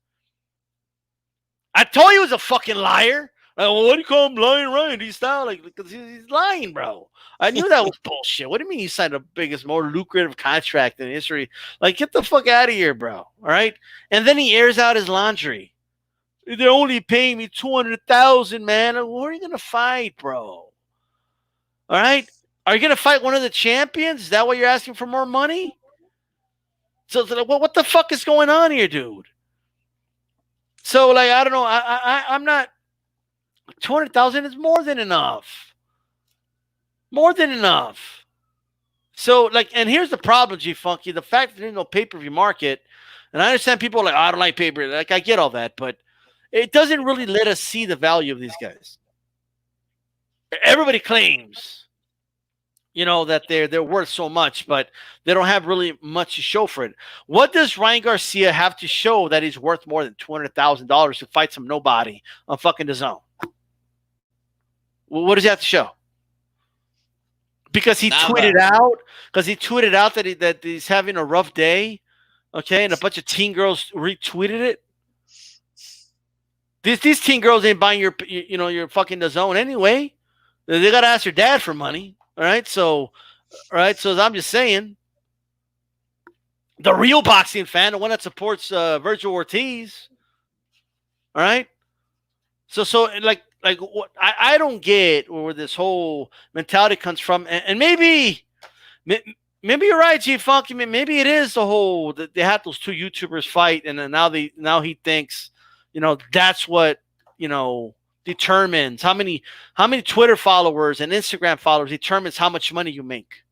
I told you he was a fucking liar. Like, well, what do you call him, Lyin Ryan? He's not like because he's lying, bro. I knew that was bullshit. What do you mean he signed the biggest, more lucrative contract in history? Like, get the fuck out of here, bro. All right. And then he airs out his laundry. They're only paying me $200,000, man. Who are you gonna fight, bro? All right. Are you gonna fight one of the champions? Is that why you're asking for more money? So, what the fuck is going on here, dude? So, like, I don't know. I'm not. 200,000 is more than enough. More than enough. So, like, and here's the problem, G Funky. The fact that there's no pay-per-view market, and I understand people are like, oh, I don't like pay-per-view. Like, I get all that, but it doesn't really let us see the value of these guys. Everybody claims, that they're worth so much, but they don't have really much to show for it. What does Ryan Garcia have to show that he's worth more than $200,000 to fight some nobody on fucking DAZN? What does he have to show? Because he tweeted out that he's having a rough day, okay, and a bunch of teen girls retweeted it. These teen girls ain't buying your fucking DAZN anyway. They gotta ask their dad for money. All right, so I'm just saying, the real boxing fan, the one that supports Vergil Ortiz, all right. So like what I don't get where this whole mentality comes from, and maybe you're right, G Funky. Maybe it is the whole that they had those two YouTubers fight, and then now he thinks, that's what determines how many Twitter followers and Instagram followers determines how much money you make.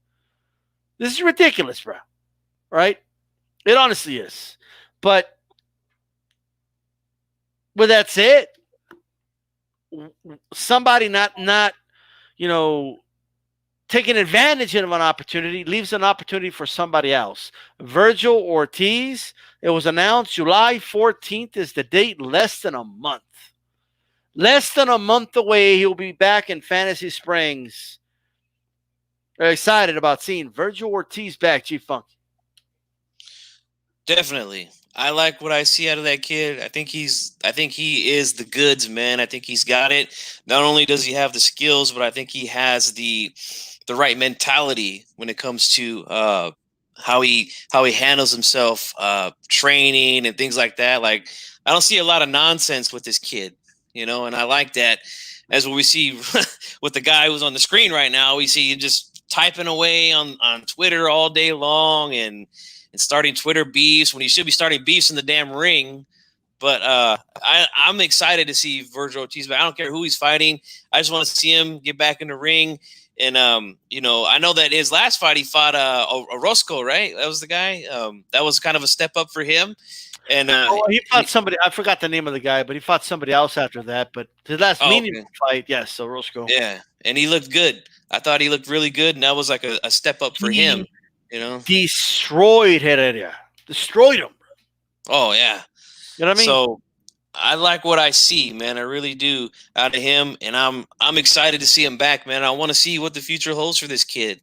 This is ridiculous, bro. Right? It honestly is. But that's it. Somebody not taking advantage of an opportunity leaves an opportunity for somebody else. Vergil Ortiz, it was announced July 14th is the date, less than a month. Less than a month away, he'll be back in Fantasy Springs. Very excited about seeing Vergil Ortiz back, G-Funk. Definitely. I like what I see out of that kid. I think he is the goods, man. I think he's got it. Not only does he have the skills, but I think he has the right mentality when it comes to how he handles himself, training and things like that. Like, I don't see a lot of nonsense with this kid, and I like that. As what we see with the guy who's on the screen right now, we see him just typing away on Twitter all day long and starting Twitter beefs when he should be starting beefs in the damn ring. But I'm excited to see Vergil Ortiz, but I don't care who he's fighting. I just want to see him get back in the ring. And, I know that his last fight, he fought Orozco, right? That was the guy. That was kind of a step up for him. And he fought somebody. I forgot the name of the guy, but he fought somebody else after that. But his last meaningful fight, yes, Orozco. Yeah, and he looked good. I thought he looked really good, and that was like a step up for him. Destroyed Heredia. Destroyed him. Oh yeah. You know what I mean? So I like what I see, man. I really do out of him, and I'm excited to see him back, man. I want to see what the future holds for this kid.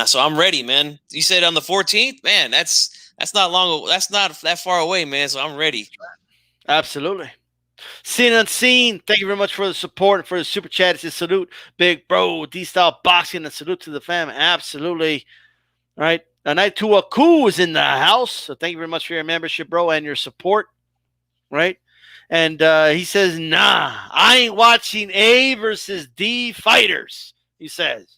So I'm ready, man. You said on the 14th, man. That's not long. That's not that far away, man. So I'm ready. Absolutely. Seen Unseen, thank you very much for the support and for the super chat. It's a salute, big bro, D-Style Boxing, and salute to the fam. Absolutely. All right. Night to Aku is in the house. So thank you very much for your membership, bro, and your support. Right. And he says, nah, I ain't watching A versus D fighters. He says,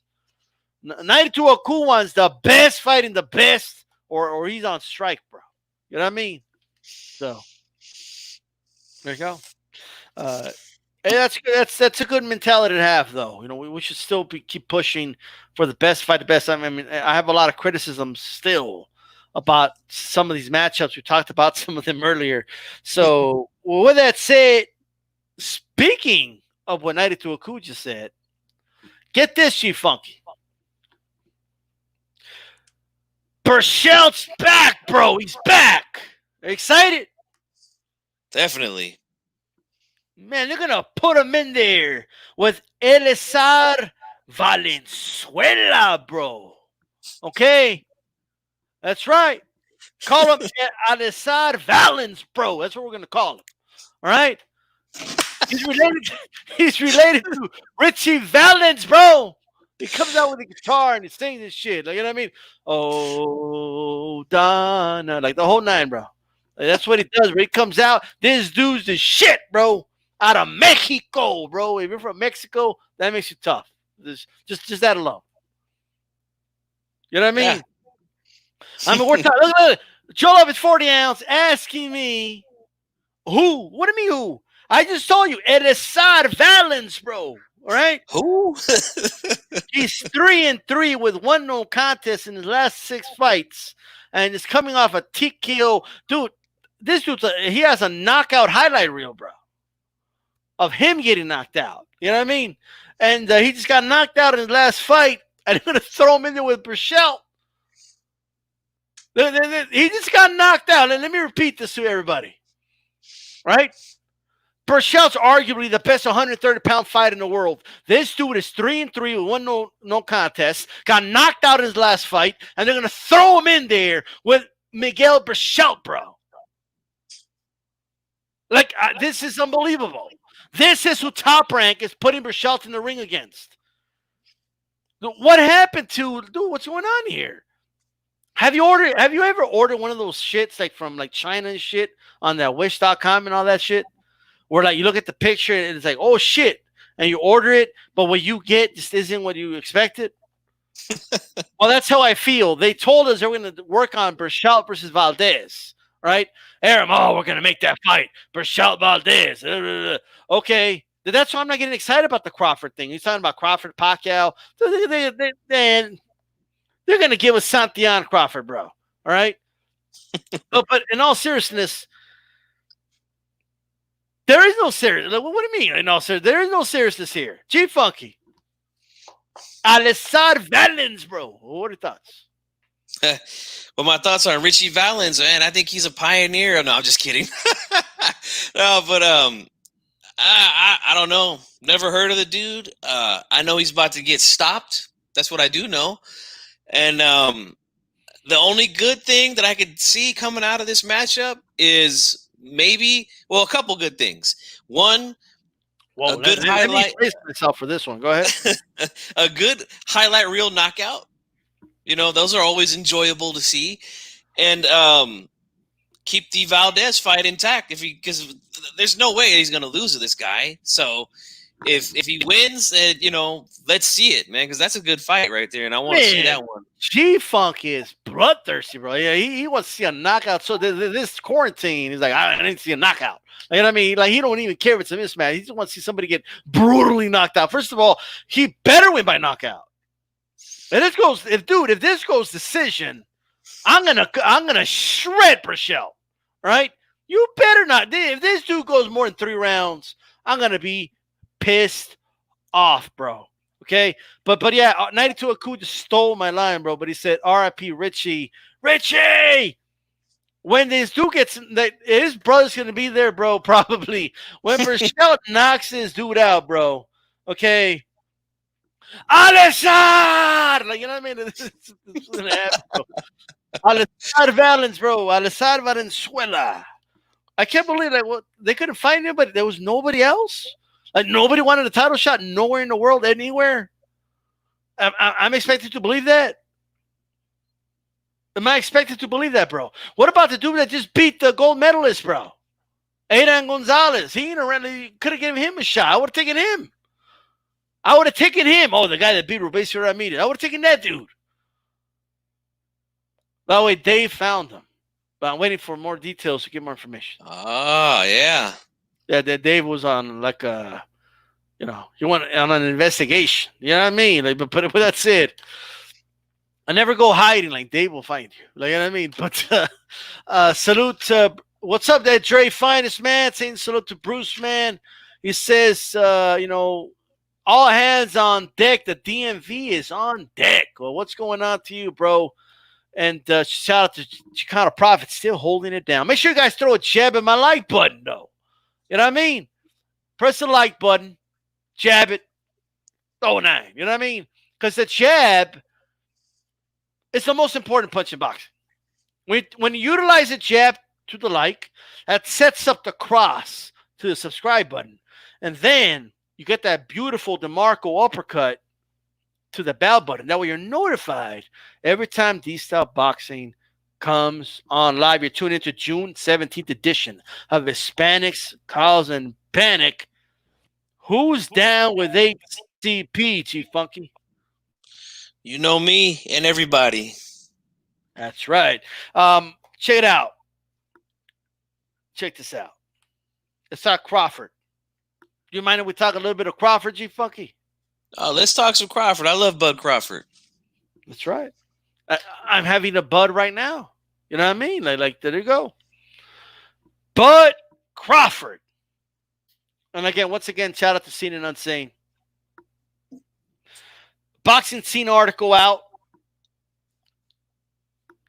Night to Aku wants the best fighting the best, or he's on strike, bro. You know what I mean? So there you go. That's a good mentality to have, though. We should still keep pushing for the best fight, the best. I mean, I have a lot of criticism still about some of these matchups. We talked about some of them earlier. So, with that said, speaking of what Naito Aku just said, get this, G Funky. Berchelt's back, bro. He's back. Are you excited? Definitely. Man, they're going to put him in there with Elizar Valenzuela, bro. Okay? That's right. Call him Elizar Valens, bro. That's what we're going to call him. All right? He's related to Richie Valens, bro. He comes out with a guitar and he sings this shit. Like, you know what I mean? Oh, Donna. Like the whole nine, bro. Like, that's what he does. When he comes out, this dude's the shit, bro. Out of Mexico, bro. If you're from Mexico, that makes you tough. Just that alone. You know what I mean? Yeah. I mean, we're talking. Look. Joe Love is 40 ounce asking me who? What do you mean who? I just told you, Elizar Valens, bro. All right? Who? He's 3-3 with 1 no contest in his last 6 fights. And is coming off a TKO. Dude, this dude, he has a knockout highlight reel, bro. Of him getting knocked out. You know what I mean? And he just got knocked out in his last fight. And I'm going to throw him in there with Berchelt. He just got knocked out. And let me repeat this to everybody. Right? Berchelt's arguably the best 130-pound fighter in the world. This dude is 3-3 with 1 no contest. Got knocked out in his last fight, and they're gonna throw him in there with Miguel Berchelt, bro. Like this is unbelievable. This is who Top Rank is putting Berchelt in the ring against. What happened to dude? What's going on here? Have you ever ordered one of those shits like from like China and shit on that Wish.com and all that shit? Where like you look at the picture and it's like, oh shit, and you order it, but what you get just isn't what you expected. Well, that's how I feel. They told us they were going to work on Berchelt versus Valdez, right? Arum, we're going to make that fight, Berchelt Valdez. Okay, that's why I'm not getting excited about the Crawford thing. He's talking about Crawford, Pacquiao. They're going to give us Santillan Crawford, bro. All right, but in all seriousness. There is no seriousness. What do you mean? No, sir. There is no seriousness here. G Funky. Elizar Valens, bro. What are your thoughts? Well, my thoughts are on Richie Valens, man. I think he's a pioneer. No, I'm just kidding. No, but I don't know. Never heard of the dude. I know he's about to get stopped. That's what I do know. And the only good thing that I could see coming out of this matchup is maybe, well, a couple good things. One, a good highlight. Let me brace myself for this one. Go ahead. A good highlight reel knockout. You know, those are always enjoyable to see, and keep the Valdez fight intact. Because there's no way he's going to lose to this guy. So if he wins, you know, let's see it, man, because that's a good fight right there, and I want to see that one. G-Funk is bloodthirsty, bro. Yeah, he wants to see a knockout. So this quarantine, he's like, I didn't see a knockout. You know what I mean? Like, he don't even care if it's a mismatch. He just wants to see somebody get brutally knocked out. First of all, he better win by knockout. And if this goes decision, I'm gonna shred Berchelt. Right? You better not. If this dude goes more than 3 rounds, I'm gonna be pissed off, bro. Okay, but yeah, 92 Aku just stole my line, bro. But he said, "R.I.P. Richie. When this dude gets, his brother's gonna be there, bro. Probably when Berchelt knocks this dude out, bro. Okay, Elizar, like, you know what I mean? This is gonna happen, bro. Elizar Valens, bro. Elizar Valenzuela. I can't believe that. What, they couldn't find anybody. There was nobody else. Like, nobody wanted a title shot nowhere in the world, anywhere. I'm expected to believe that. Am I expected to believe that, bro? What about the dude that just beat the gold medalist, bro? Aidan Gonzalez. He could have given him a shot. I would have taken him. Oh, the guy that beat Rubensio Ramirez. I would have taken that dude. By the way, Dave found him. But I'm waiting for more details to get more information. Oh, yeah. Yeah, that Dave was on like a, you know, he went on an investigation. You know what I mean? Like, but that's it. I never go hiding. Like, Dave will find you. Like, you know what I mean? But salute. What's up, that Dre Finest, man? Saying salute to Bruce, man. He says, you know, all hands on deck. The DMV is on deck. Well, what's going on to you, bro? And shout out to Chicano Prophet, still holding it down. Make sure you guys throw a jab at my like button, though. You know what I mean? Press the like button, jab it, throw 9. You know what I mean? Because the jab is the most important punch in boxing. When you utilize a jab to the like, that sets up the cross to the subscribe button. And then you get that beautiful Demarco uppercut to the bell button. That way you're notified every time D-Style Boxing comes on live. You're tuned into June 17th edition of Hispanics Causing Panic. Who's down with HCP, Chief Funky? You know me and everybody. That's right. Check it out. Check this out. Let's talk Crawford. Do you mind if we talk a little bit of Crawford, Chief Funky? Let's talk some Crawford. I love Bud Crawford. That's right. I'm having a Bud right now. You know what I mean? Like there you go. Bud Crawford. And again, once again, shout out to Seen and Unseen. Boxing Scene article out.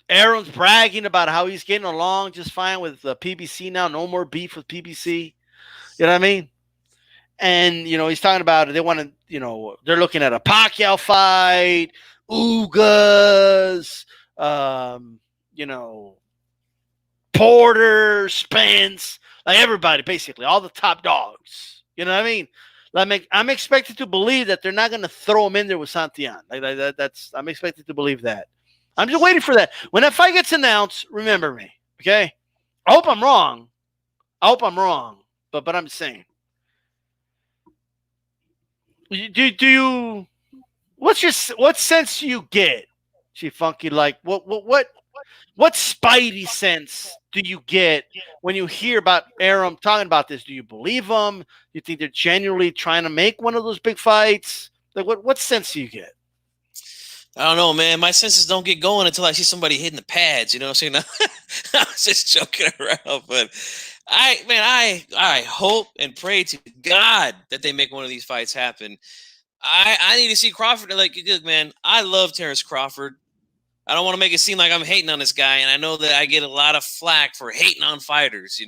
Arum's bragging about how he's getting along just fine with PBC now. No more beef with PBC. You know what I mean? And, he's talking about they want to, they're looking at a Pacquiao fight, Ugas, Porter, Spence, like everybody, basically, all the top dogs. You know what I mean? I'm expected to believe that they're not going to throw him in there with Santillan. I'm expected to believe that. I'm just waiting for that. When that fight gets announced, remember me, okay? I hope I'm wrong. But I'm saying. Do you? What sense do you get, Chief Funky? Like what spidey sense do you get when you hear about Arum talking about this? Do you believe them? You think they're genuinely trying to make one of those big fights? Like what sense do you get? I don't know, man. My senses don't get going until I see somebody hitting the pads. You know what I'm saying? I was just joking around, but I hope and pray to God that they make one of these fights happen. I need to see Crawford. Like, good man, I love Terrence Crawford. I don't want to make it seem like I'm hating on this guy, and I know that I get a lot of flack for hating on fighters.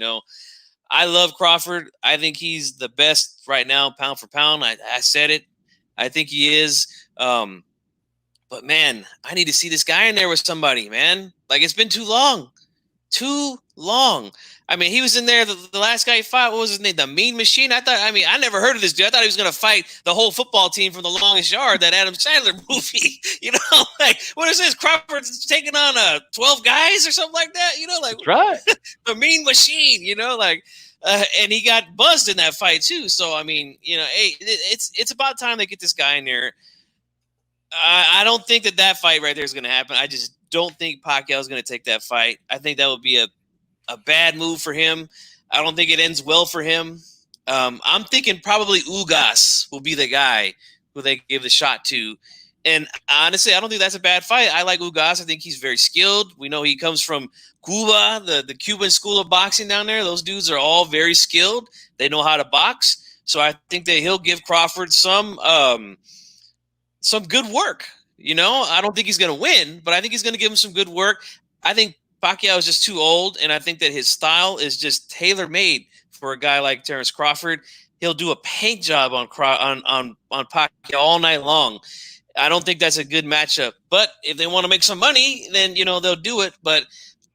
I love Crawford. I think he's the best right now, pound for pound. I said it. I think he is. But, man, I need to see this guy in there with somebody, man. Like, it's been too long. Too long. I mean, he was in there. The last guy he fought, what was his name? The Mean Machine? I never heard of this dude. I thought he was going to fight the whole football team from The Longest Yard, that Adam Sandler movie. Like, what is this? Crawford's taking on 12 guys or something like that? That's right. The Mean Machine, and he got buzzed in that fight, too. So, I mean, hey, it's about time they get this guy in there. I don't think that fight right there is going to happen. I just don't think Pacquiao is going to take that fight. I think that would be a bad move for him. I don't think it ends well for him. I'm thinking probably Ugas will be the guy who they give the shot to. And honestly, I don't think that's a bad fight. I like Ugas. I think he's very skilled. We know he comes from Cuba, the Cuban school of boxing down there. Those dudes are all very skilled. They know how to box. So I think that he'll give Crawford some good work. I don't think he's going to win, but I think he's going to give him some good work. I think Pacquiao is just too old, and I think that his style is just tailor-made for a guy like Terrence Crawford. He'll do a paint job on Pacquiao all night long. I don't think that's a good matchup. But if they want to make some money, then, they'll do it. But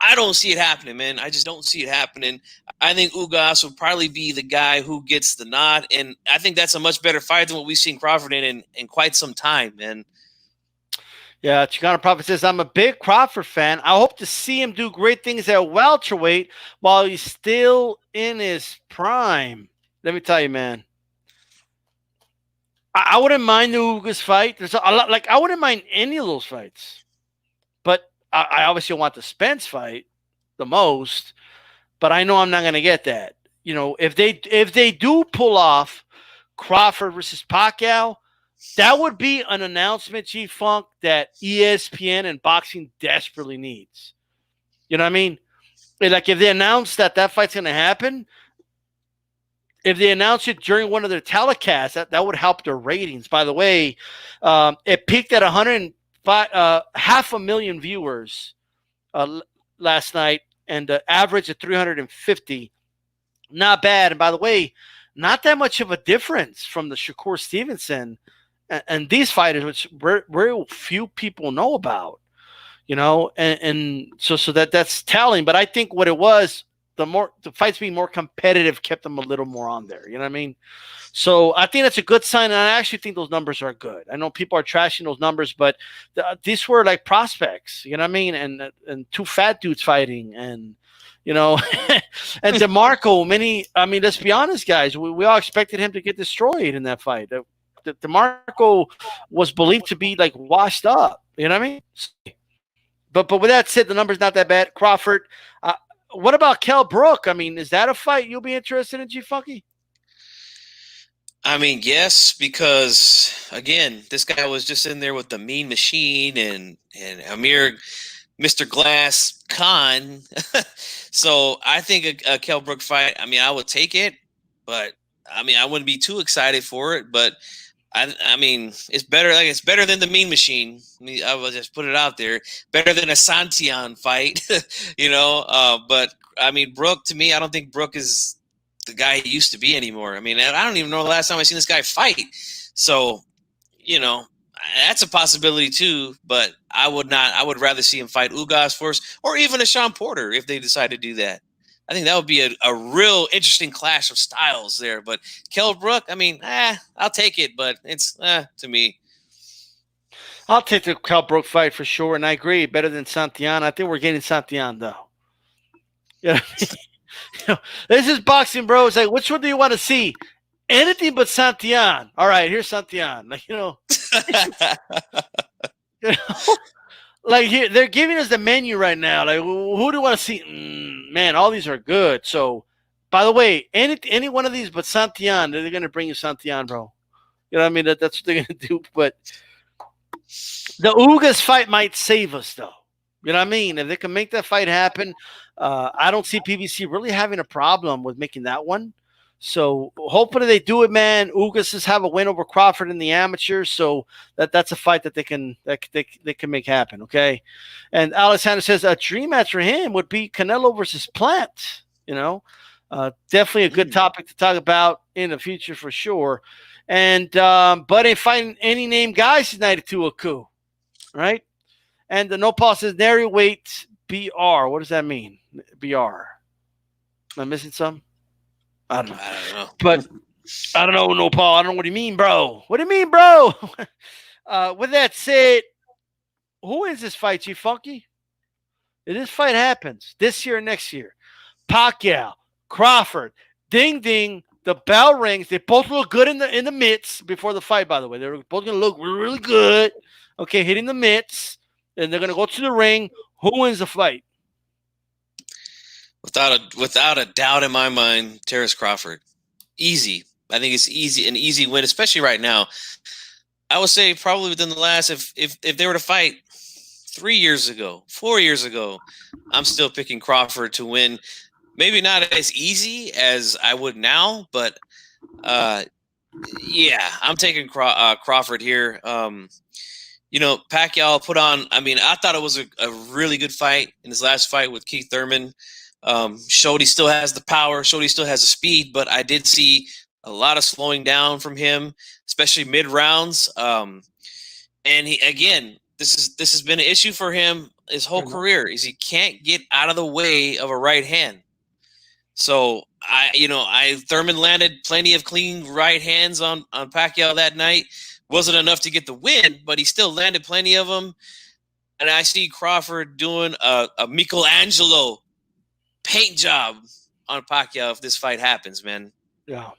I don't see it happening, man. I just don't see it happening. I think Ugas will probably be the guy who gets the nod, and I think that's a much better fight than what we've seen Crawford in quite some time, man. Yeah, Chicano Prophet says, I'm a big Crawford fan. I hope to see him do great things at welterweight while he's still in his prime. Let me tell you, man. I wouldn't mind the Ugas fight. There's a lot, like, I wouldn't mind any of those fights. But I obviously want the Spence fight the most. But I know I'm not going to get that. If they do pull off Crawford versus Pacquiao, that would be an announcement, Chief Funk, that ESPN and boxing desperately needs. You know what I mean? Like, if they announce that fight's going to happen, if they announce it during one of their telecasts, that would help their ratings. By the way, it peaked at 100 500,000 viewers last night, and the average of 350. Not bad. And by the way, not that much of a difference from the Shakur Stevenson and these fighters, which very few people know about. And so that's telling. But I think what it was, the fights being more competitive kept them a little more on there. You know what I mean? So I think that's a good sign, and I actually think those numbers are good. I know people are trashing those numbers, but these were like prospects. You know what I mean? And two fat dudes fighting, and and Demarco. Let's be honest, guys. We all expected him to get destroyed in that fight. Demarco was believed to be like washed up. You know what I mean? But with that said, the number's not that bad. Crawford. What about Kell Brook? I mean, is that a fight you'll be interested in, G Funky? I mean, yes, because again, this guy was just in there with the Mean Machine and Amir, Mr. Glass Khan. So I think a Kell Brook fight, I mean, I would take it, but I mean, I wouldn't be too excited for it, but I mean, it's better. Like, it's better than the Mean Machine. I will just put it out there. Better than a Santillan fight, But I mean, Brook, to me, I don't think Brook is the guy he used to be anymore. I mean, I don't even know the last time I seen this guy fight. So, that's a possibility too. But I would not. I would rather see him fight Ugas first, or even a Sean Porter if they decide to do that. I think that would be a real interesting clash of styles there. But Kell Brook, I mean, I'll take it, but it's to me. I'll take the Kell Brook fight for sure, and I agree. Better than Santillan. I think we're getting Santillan though. Yeah, this is boxing, bro. It's like, which one do you want to see? Anything but Santillan. All right, here's Santillan. Like here, they're giving us the menu right now. Like, who do you want to see? Man, all these are good. So, by the way, any one of these but Santillan, they're going to bring you Santillan, bro. You know what I mean? That's what they're going to do. But the Ugas fight might save us, though. You know what I mean? If they can make that fight happen, I don't see PBC really having a problem with making that one. So hopefully they do it, man. Ugas has have a win over Crawford in the amateurs, so that's a fight that they can make happen. Okay, and Alexander says a dream match for him would be Canelo versus Plant. Definitely a good topic to talk about in the future for sure. And but ain't fighting any name guys tonight at Tuaku, right? And the Nopal says Nary weight BR. What does that mean? BR. Am I missing some? I don't know. But I don't know, no, Paul. I don't know what you mean, bro. What do you mean, bro? With that said, who wins this fight, G Funky? If this fight happens this year or next year, Pacquiao, Crawford, ding ding, the bell rings. They both look good in the mitts before the fight, by the way. They're both gonna look really good. Okay, hitting the mitts, and they're gonna go to the ring. Who wins the fight? Without a doubt in my mind, Terrence Crawford. Easy. I think it's an easy win, especially right now. I would say probably within the last, if they were to fight 3 years ago, 4 years ago, I'm still picking Crawford to win. Maybe not as easy as I would now, but yeah, I'm taking Crawford here. Pacquiao put on, I thought it was a really good fight in his last fight with Keith Thurman. Showed he still has the power, showed he still has the speed, but I did see a lot of slowing down from him, especially mid rounds. And he, again, this has been an issue for him his whole career, is he can't get out of the way of a right hand. So Thurman landed plenty of clean right hands on Pacquiao that night. Wasn't enough to get the win, but he still landed plenty of them. And I see Crawford doing a Michelangelo paint job on Pacquiao if this fight happens, man. Yeah.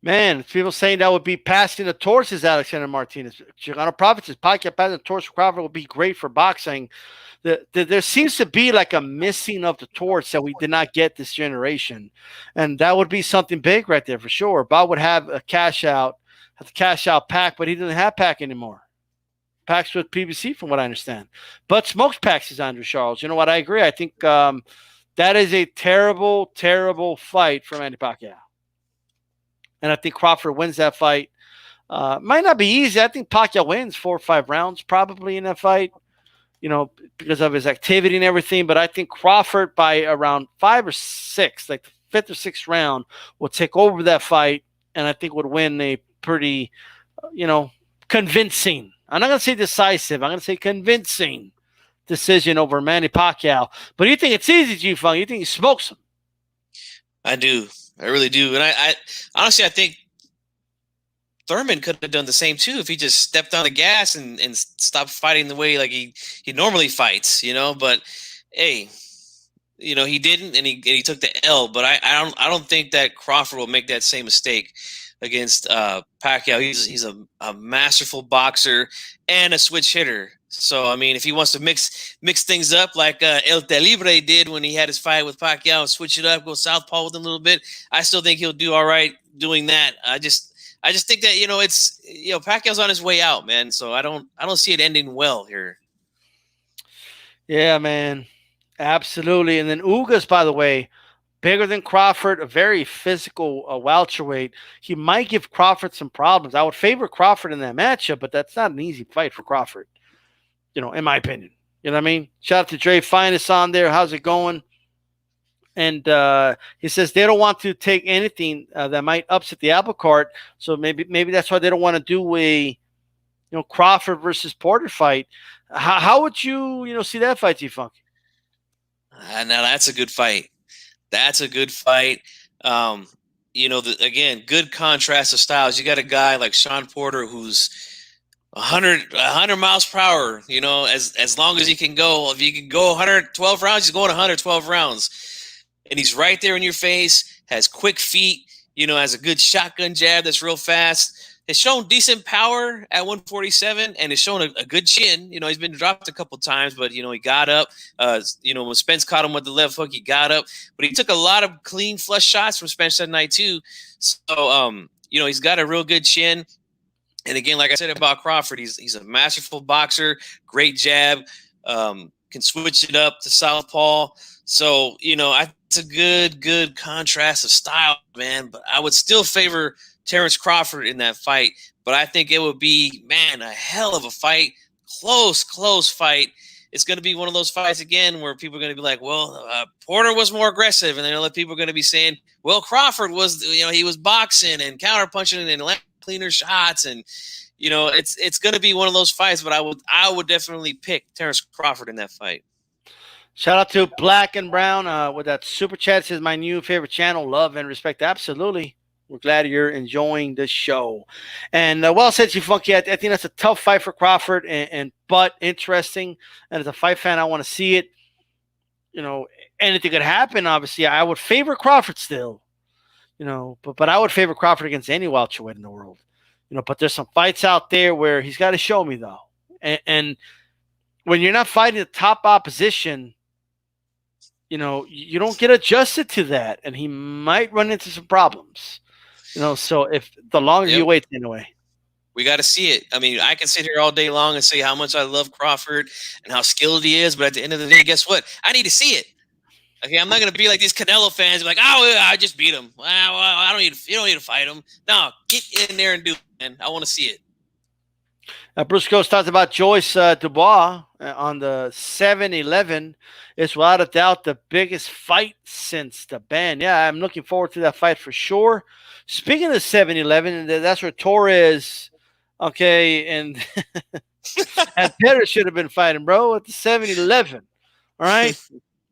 Man, people saying that would be passing the torch, says Alexander Martinez. Chicano Prophet says Pacquiao passing the torch for Crawford would be great for boxing. There seems to be like a missing of the torch that we did not get this generation. And that would be something big right there for sure. Bob would have a cash out Pac, but he doesn't have Pac anymore. Pac's with PBC, from what I understand. But smokes Pac, says Andrew Charles. You know what? I agree. I think that is a terrible, terrible fight for Manny Pacquiao. And I think Crawford wins that fight. Might not be easy. I think Pacquiao wins 4 or 5 rounds probably in that fight, because of his activity and everything. But I think Crawford by around 5 or 6, like the 5th or 6th round, will take over that fight, and I think would win a pretty, convincing. I'm not going to say decisive. I'm going to say convincing decision over Manny Pacquiao. But you think it's easy, G-Funk? You think he smokes him? I do. I really do. And I honestly, I think Thurman could have done the same too if he just stepped on the gas and stopped fighting the way like he normally fights, But hey, he didn't, and he took the L. But I don't think that Crawford will make that same mistake against Pacquiao. He's a masterful boxer and a switch hitter. So I mean, if he wants to mix things up like El Libre did when he had his fight with Pacquiao, and switch it up, go southpaw with him a little bit, I still think he'll do all right doing that. I just think that it's Pacquiao's on his way out, man. So I don't see it ending well here. Yeah, man, absolutely. And then Ugas, by the way, bigger than Crawford, a very physical welterweight. He might give Crawford some problems. I would favor Crawford in that matchup, but that's not an easy fight for Crawford, in my opinion. You know what I mean? Shout out to Dre Finest on there. How's it going? And he says they don't want to take anything that might upset the apple cart. So maybe that's why they don't want to do a Crawford versus Porter fight. How would you see that fight, G-Funk? Now that's a good fight. That's a good fight. Again, good contrast of styles. You got a guy like Sean Porter who's 100 miles per hour. As long as he can go. If you can go 112 rounds, he's going 112 rounds, and he's right there in your face. Has quick feet. Has a good shotgun jab that's real fast. Has shown decent power at 147 and has shown a good chin. He's been dropped a couple times, but, he got up. When Spence caught him with the left hook, he got up. But he took a lot of clean flush shots from Spence that night, too. So, he's got a real good chin. And, again, like I said about Crawford, he's a masterful boxer, great jab, can switch it up to southpaw. So, it's a good contrast of style, man. But I would still favor Terrence Crawford in that fight, but I think it would be, man, a hell of a fight. Close fight. It's going to be one of those fights again where people are going to be like, well, Porter was more aggressive, and then other people are going to be saying, well, Crawford was, he was boxing and counterpunching and cleaner shots, and it's going to be one of those fights. But I would definitely pick Terrence Crawford in that fight. Shout out to Black and Brown with that super chat. Says my new favorite channel, love and respect. Absolutely. We're glad you're enjoying the show. And well said, G-Funky. I think that's a tough fight for Crawford, but interesting. And as a fight fan, I want to see it. Anything could happen, obviously. I would favor Crawford still. But I would favor Crawford against any welterweight in the world. But there's some fights out there where he's got to show me, though. And when you're not fighting the top opposition, you don't get adjusted to that. And he might run into some problems. So if the longer you wait, anyway. We got to see it. I mean, I can sit here all day long and say how much I love Crawford and how skilled he is, but at the end of the day, guess what? I need to see it. Okay, I'm not going to be like these Canelo fans, like, oh, I just beat him. Well, you don't need to fight him. No, get in there and do it, man. I want to see it. Bruce Ghost talked about Joyce Dubois on the 7-11. It's without a doubt the biggest fight since the ban. Yeah, I'm looking forward to that fight for sure. Speaking of 7-11, that's where Torres, and and Pettis should have been fighting, bro, at the 7-11. All right.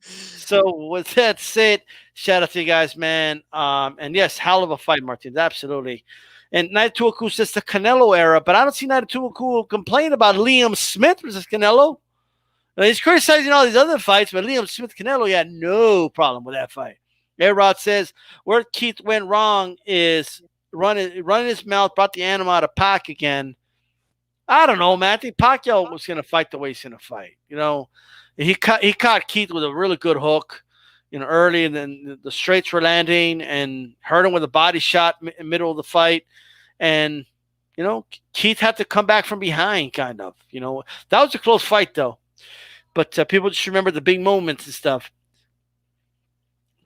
So with that said, shout out to you guys, man. And yes, hell of a fight, Martins. Absolutely. And Night Tuaku says the Canelo era, but I don't see Night Tuaku complain about Liam Smith versus Canelo. He's criticizing all these other fights, but Liam Smith, Canelo, he had no problem with that fight. A-Rod says where Keith went wrong is running his mouth, brought the animal out of Pac again. I don't know, man. I think Pacquiao was going to fight the way he's going to fight. He caught Keith with a really good hook, early, and then the straights were landing and hurt him with a body shot in the middle of the fight. And, Keith had to come back from behind, kind of. That was a close fight, though. But people just remember the big moments and stuff.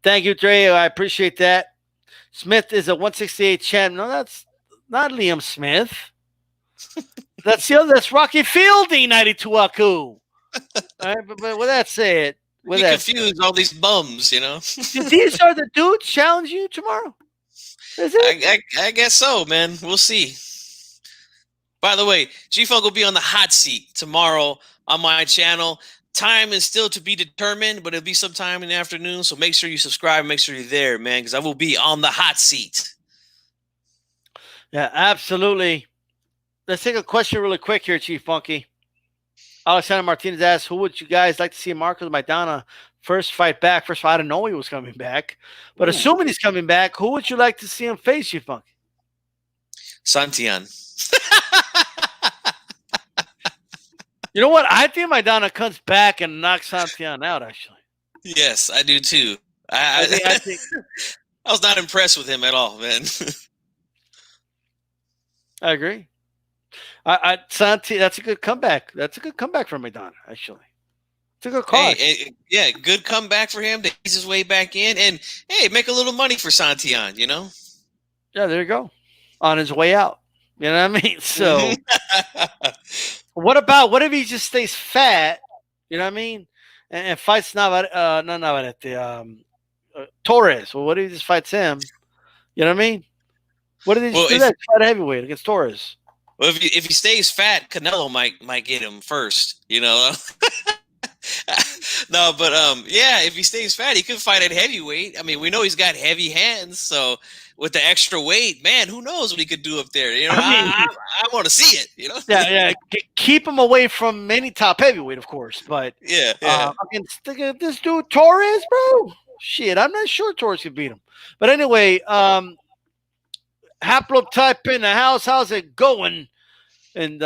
Thank you, Dre. I appreciate that. Smith is a 168 champ. No, that's not Liam Smith. That's the other. That's Rocky Fielding, 92 Aku. All right, but with that said, You confuse all these bums, you know. these are the dudes challenge you tomorrow. Is it? I guess so, man. We'll see. By the way, G-Funk will be on the hot seat tomorrow on my channel. Time is still to be determined, but it'll be sometime in the afternoon. So make sure you subscribe. Make sure you're there, man, because I will be on the hot seat. Yeah, absolutely. Let's take a question really quick here, Chief Funky. Alexander Martinez asks, who would you guys like to see Marcos Maidana first fight back? First of all, I didn't know he was coming back. But assuming he's coming back, who would you like to see him face, Chief Funky? Santillan. You know what? I think Maidana comes back and knocks Santillan out, actually. Yes, I do too. I think I was not impressed with him at all, man. I agree. Santi, that's a good comeback. That's a good comeback from Maidana, actually. It's a good call. Yeah, good comeback for him to ease his way back in, and hey, make a little money for Santillan, you know? Yeah, there you go. On his way out. You know what I mean? So what if he just stays fat? You know what I mean? And fights Navarrete, Torres. Well, what if he just fights him? You know what I mean? What if he just do that? Fight heavyweight against Torres. Well, if he stays fat, Canelo might get him first, you know. No, but yeah, if he stays fat, he could fight at heavyweight. I mean, we know he's got heavy hands, so with the extra weight, man, who knows what he could do up there? You know, I want to see it. You know, yeah. Keep him away from any top heavyweight, of course, but yeah. Against this dude Torres, bro. Shit, I'm not sure Torres could beat him. But anyway, Haplotype in the house. How's it going? And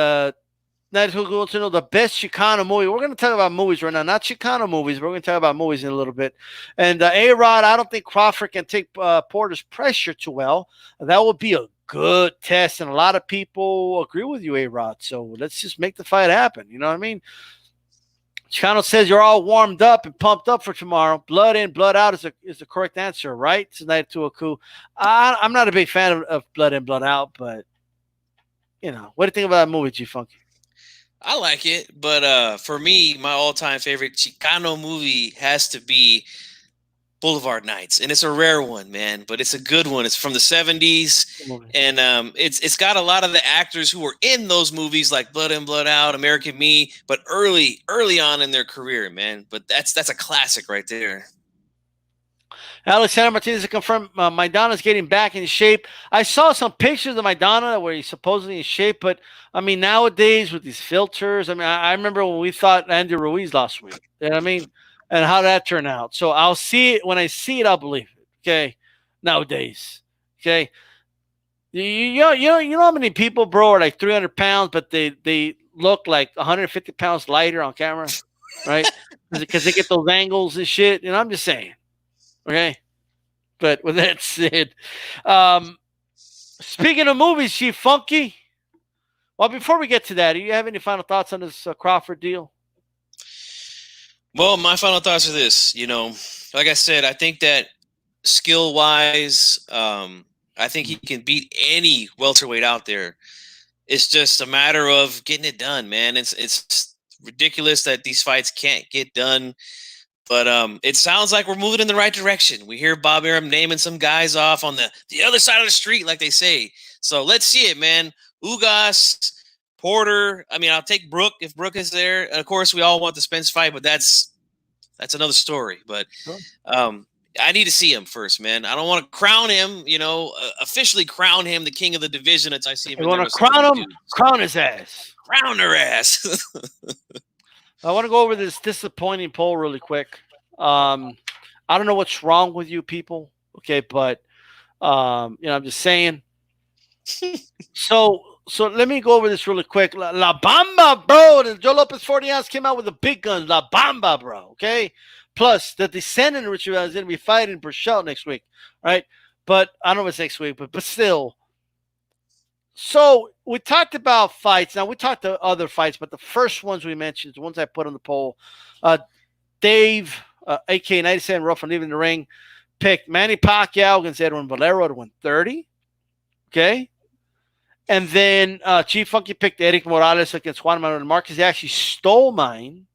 that's who wants to know the best Chicano movie. We're going to talk about movies right now, not Chicano movies. We're going to talk about movies in a little bit. And A-Rod, I don't think Crawford can take Porter's pressure too well. That would be a good test, and a lot of people agree with you, A-Rod. So let's just make the fight happen. You know what I mean? Chicano says you're all warmed up and pumped up for tomorrow. Blood in, blood out is the correct answer, right? Tonight to a coup. I'm not a big fan of blood in, blood out, but you know, what do you think about that movie, G-Funky? I like it, but for me, my all-time favorite Chicano movie has to be Boulevard Nights, and it's a rare one, man, but it's a good one. It's from the 70s, and it's got a lot of the actors who were in those movies, like Blood In, Blood Out, American Me, but early on in their career, man. But that's a classic right there. Alexander Martinez confirmed Maidana's getting back in shape. I saw some pictures of Maidana where he's supposedly in shape, but I mean, nowadays with these filters, I mean, I remember when we thought Andy Ruiz last week. You know what I mean? And how that turned out. So I'll see it. When I see it, I'll believe it. Okay? Nowadays. Okay? You know how many people, bro, are like 300 pounds, but they look like 150 pounds lighter on camera, right? Because they get those angles and shit. You know, I'm just saying. Okay, but with that said, speaking of movies, Chief Funky. Well, before we get to that, do you have any final thoughts on this Crawford deal? Well, my final thoughts are this. You know, like I said, I think that skill-wise, I think he can beat any welterweight out there. It's just a matter of getting it done, man. It's ridiculous that these fights can't get done. But it sounds like we're moving in the right direction. We hear Bob Arum naming some guys off on the other side of the street, like they say. So let's see it, man. Ugas, Porter. I mean, I'll take Brook if Brook is there. And of course, we all want the Spence fight, but that's another story. But I need to see him first, man. I don't want to crown him, you know, officially crown him the king of the division until I see him. You want to crown him? Crown his ass. Crown their ass. I want to go over this disappointing poll really quick. I don't know what's wrong with you people, okay, but you know, I'm just saying. So let me go over this really quick. La Bamba, bro. The Joe Lopez 40 ounce came out with the big guns. La Bamba, bro. Okay. Plus, the descendant of Richard is going to be fighting Berchelt next week, right? But I don't know if it's next week, but still. So we talked about fights. Now we talked to other fights, but the first ones we mentioned, the ones I put on the poll, Dave, AK-97 Rough and Leaving the Ring, picked Manny Pacquiao against Edwin Valero at 130. Okay. And then Chief Funky picked Eric Morales against Juan Manuel Marquez. He actually stole mine.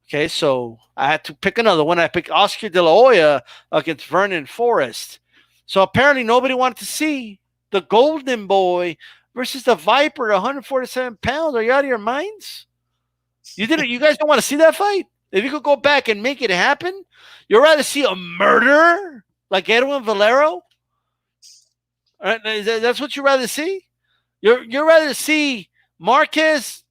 Okay, so I had to pick another one. I picked Oscar De La Hoya against Vernon Forrest. So apparently nobody wanted to see the Golden Boy versus the Viper, 147 pounds. Are you out of your minds? You didn't. You guys don't want to see that fight? If you could go back and make it happen, you'd rather see a murderer like Edwin Valero? Right? That's what you'd rather see? You'd rather see Marquez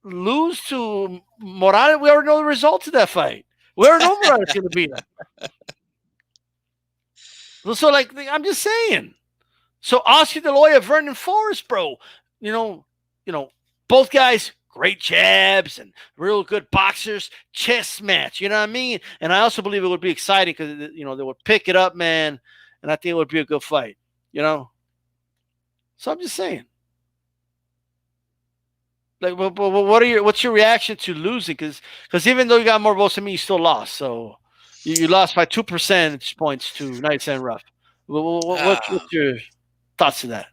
lose to Morales? We already know the results of that fight. We already know Morales is going to beat him. So, like, I'm just saying. So, Oscar De La Hoya, Vernon Forrest, bro. You know, both guys, great jabs and real good boxers. Chess match. You know what I mean? And I also believe it would be exciting because they would pick it up, man. And I think it would be a good fight. So I'm just saying. Like, what's your reaction to losing? Because even though you got more votes than me, you still lost. So you lost by 2 percentage points to Nights and Rough. What's your thoughts to that?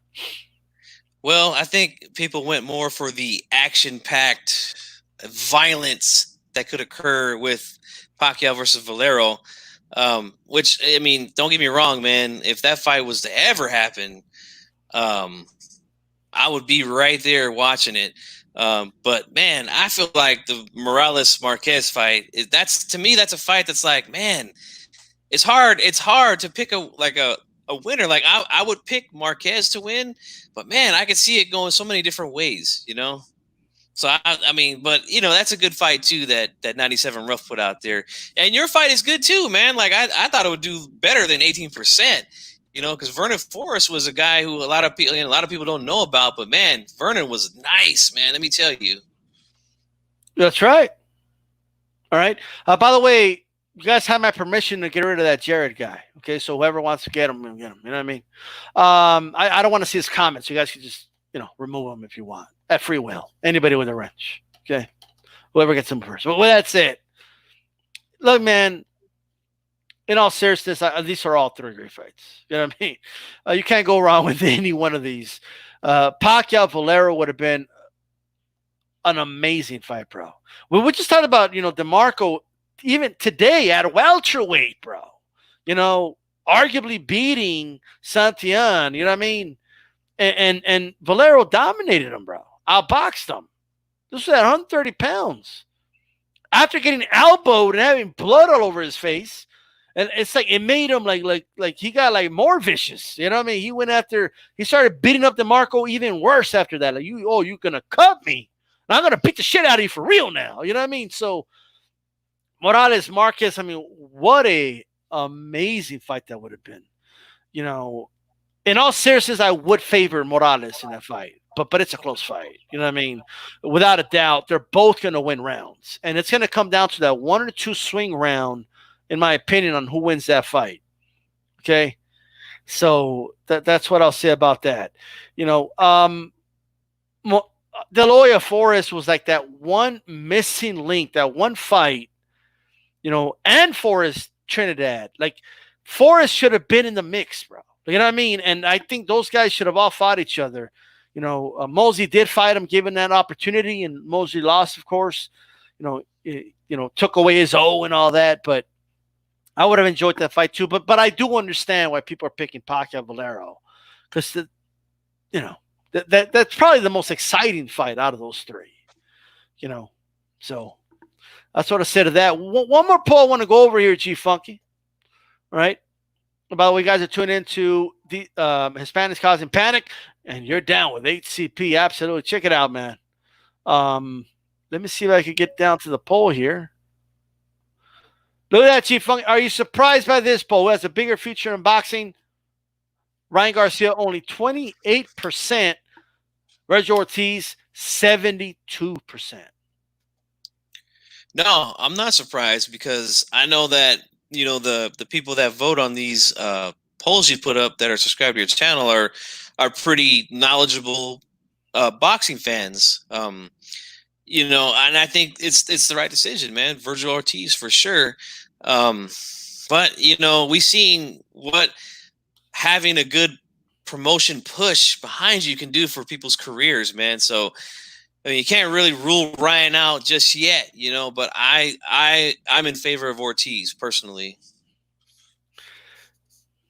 Well, I think people went more for the action-packed violence that could occur with Pacquiao versus Valero. Which, I mean, don't get me wrong, man. If that fight was to ever happen, I would be right there watching it. But man, I feel like the Morales Marquez fight to me that's a fight that's like, man, it's hard to pick a winner. Like I would pick Marquez to win, but man, I could see it going so many different ways, So I mean, but that's a good fight too that 97 Rough put out there, and your fight is good too, man. Like I thought it would do better than 18%. Because Vernon Forrest was a guy who a lot of people don't know about, but man, Vernon was nice, man. Let me tell you. That's right. All right. By the way, you guys have my permission to get rid of that Jared guy. Okay, so whoever wants to get him, get him. You know what I mean? I don't want to see his comments. You guys can just remove them if you want at free will. Anybody with a wrench. Okay, whoever gets him first. But that's it. Look, man. In all seriousness, these are all 3 great fights. You know what I mean? You can't go wrong with any one of these. Pacquiao Valero would have been an amazing fight, bro. We just talked about, Demarco, even today at welterweight, bro. Arguably beating Santillan, you know what I mean? And Valero dominated him, bro. Outboxed him. This was at 130 pounds. After getting elbowed and having blood all over his face. And it's like it made him like he got like more vicious. You know what I mean? He started beating up Demarco even worse after that. Like, you're gonna cut me. I'm gonna beat the shit out of you for real now. You know what I mean? So Morales Marquez, I mean, what a amazing fight that would have been. In all seriousness, I would favor Morales in that fight. But it's a close fight. You know what I mean? Without a doubt, they're both gonna win rounds. And it's gonna come down to that 1 or 2 swing round, in my opinion, on who wins that fight. Okay? So that's what I'll say about that. De La Hoya Forrest was like that one missing link, that one fight, and Forrest Trinidad. Like, Forrest should have been in the mix, bro. You know what I mean? And I think those guys should have all fought each other. Mosley did fight him, given that opportunity, and Mosley lost, of course. Took away his O and all that, but I would have enjoyed that fight too, but I do understand why people are picking Pacquiao Valero, because that's probably the most exciting fight out of those 3. So that's what I said to that. One more poll I want to go over here, G Funky. All right. By the way, guys are tuning into the Hispanics Causing Panic, and you're down with HCP. Absolutely, check it out, man. Let me see if I can get down to the poll here. Look at that, Chief Funk. Are you surprised by this poll? Who has a bigger future in boxing? Ryan Garcia, only 28%. Vergil Ortiz, 72%. No, I'm not surprised, because I know that, the people that vote on these polls you put up that are subscribed to your channel are pretty knowledgeable boxing fans. And I think it's the right decision, man. Vergil Ortiz for sure. But we seen what having a good promotion push behind you can do for people's careers, man. So I mean, you can't really rule Ryan out just yet, you know. But I'm in favor of Ortiz personally.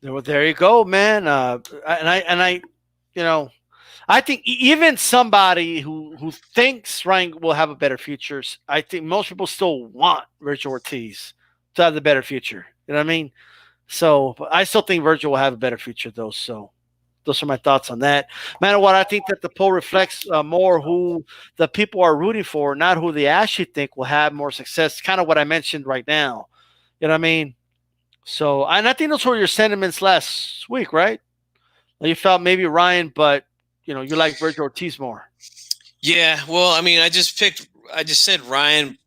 Well, there you go, man. And I, you know, I think even somebody who thinks Ryan will have a better future, I think most people still want Vergil Ortiz to have the better future. You know what I mean? So I still think Vergil will have a better future, though. So those are my thoughts on that. No matter what, I think that the poll reflects more who the people are rooting for, not who they actually think will have more success. Kind of what I mentioned right now. You know what I mean? So, and I think those were your sentiments last week, right? You felt maybe Ryan, but you know you like Vergil Ortiz more. Yeah, well, I mean, I just said Ryan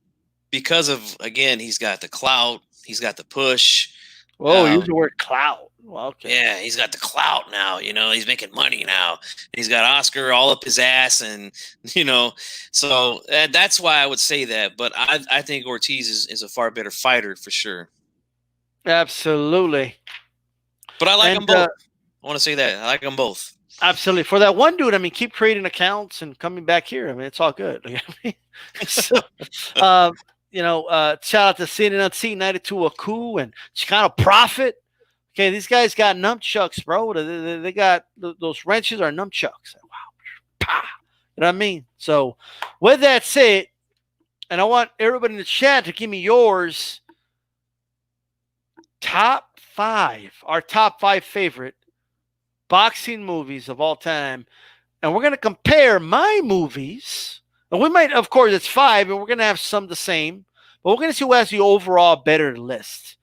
because of, again, he's got the clout, he's got the push. Oh, use the word clout. Well, okay. Yeah, he's got the clout now. You know, he's making money now. He's got Oscar all up his ass, and you know, so that's why I would say that. But I think Ortiz is a far better fighter for sure. Absolutely. But I like them both. I want to say that I like them both. Absolutely. For that one dude, I mean, keep creating accounts and coming back here. I mean, it's all good. So, you know, shout out to CNN 92 Aku and Chicano Prophet. Okay, these guys got nunchucks, bro. They got those wrenches are nunchucks. Wow. You know what I mean? So, with that said, and I want everybody in the chat to give me yours. Top 5, our top 5 favorite boxing movies of all time. And we're going to compare my movies. And we might, of course, it's 5, and we're going to have some the same. But we're going to see who has the overall better list.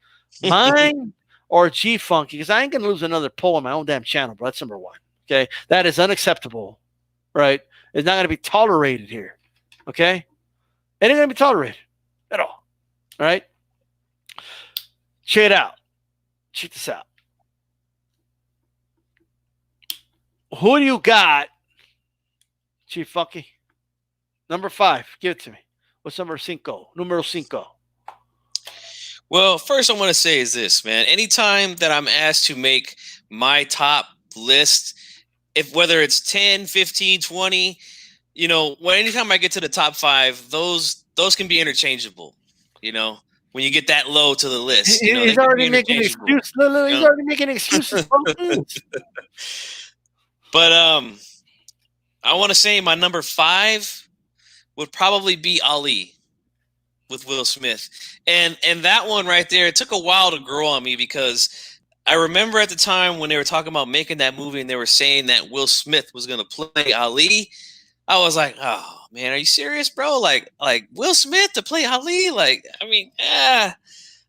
Mine or G-Funky, because I ain't going to lose another poll on my own damn channel, bro. That's number 1. Okay? That is unacceptable, right? It's not going to be tolerated here. Okay? It ain't going to be tolerated at all. All right? Check it out. Check this out. Who do you got, Chief Funky? Number 5. Give it to me. What's number 5? Numero 5. Well, first I want to say is this, man. Anytime that I'm asked to make my top list, if whether it's 10, 15, 20, you know, anytime I get to the top 5, those can be interchangeable, you know. When you get that low to the list, you know, he's already making excuses. He's already making excuses. But I want to say my number 5 would probably be Ali with Will Smith, and that one right there, it took a while to grow on me because I remember at the time when they were talking about making that movie and they were saying that Will Smith was going to play Ali. I was like, oh man, are you serious, bro? Like Will Smith to play Ali? Like, I mean, I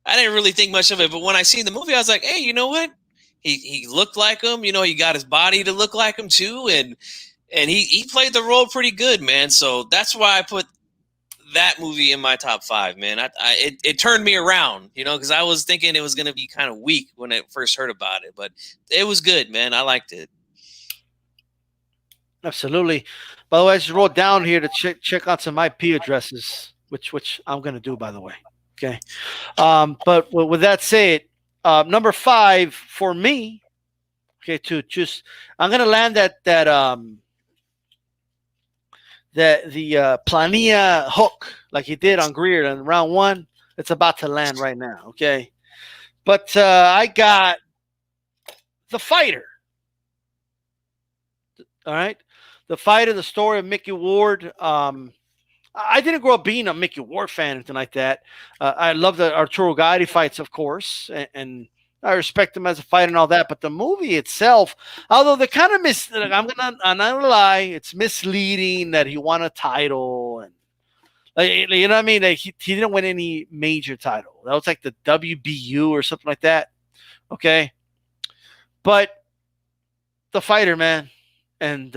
didn't really think much of it. But when I seen the movie, I was like, hey, you know what? He looked like him. You know, he got his body to look like him too, and he played the role pretty good, man. So that's why I put that movie in my top 5, man. It turned me around, you know, because I was thinking it was going to be kind of weak when I first heard about it, but it was good, man. I liked it. Absolutely. By the way, I just wrote down here to check on some IP addresses, which I'm going to do, by the way. Okay. But with that said, number 5 for me, okay, I'm going to land the Plania hook like he did on Greer in round 1. It's about to land right now. Okay. But I got The Fighter. All right. The Fighter, the story of Mickey Ward. I didn't grow up being a Mickey Ward fan or anything like that. I love the Arturo Gatti fights, of course, and I respect him as a fighter and all that. But the movie itself, although they kind of I'm not gonna lie, it's misleading that he won a title and you know what I mean. Like he didn't win any major title. That was like the WBU or something like that. Okay, but The Fighter, man, and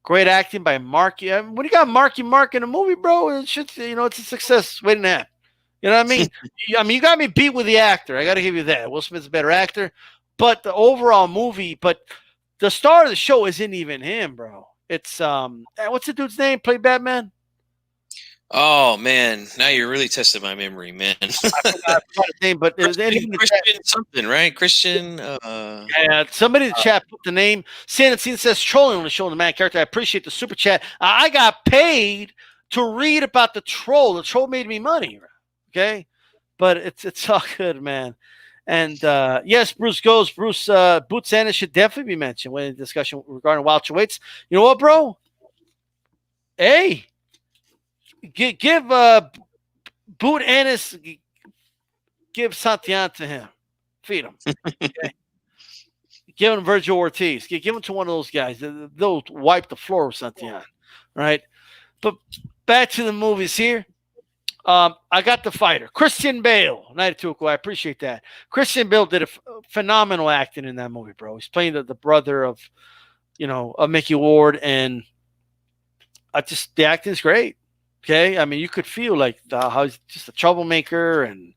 great acting by Marky. I mean, when you got Marky Mark in a movie, bro, it should, you know, it's a success waiting to happen. You know what I mean? You got me beat with the actor. I got to give you that. Will Smith's a better actor, but the overall movie, but the star of the show isn't even him, bro. It's what's the dude's name? Played Batman? Oh man, now you're really testing my memory, man. I forgot his name, but it was Christian something, right? Christian. Yeah, somebody in the chat put the name. Santillan says trolling only showing the man character. I appreciate the super chat. I got paid to read about the troll. The troll made me money. Okay, but it's all good, man. And yes, Bruce goes. Bruce Boots Ennis should definitely be mentioned when in discussion regarding welterweights. You know what, bro? Hey, give Boot Ennis, give Santillan to him. Feed him. Okay? Give him Vergil Ortiz. Give him to one of those guys. They'll wipe the floor with Santillan, right? But back to the movies here. I got the fighter, Christian Bale, 92. I appreciate that. Christian Bale did a phenomenal acting in that movie, bro. He's playing the brother of, of Mickey Ward, and the acting is great. Okay, I mean, you could feel like how he's just a troublemaker, and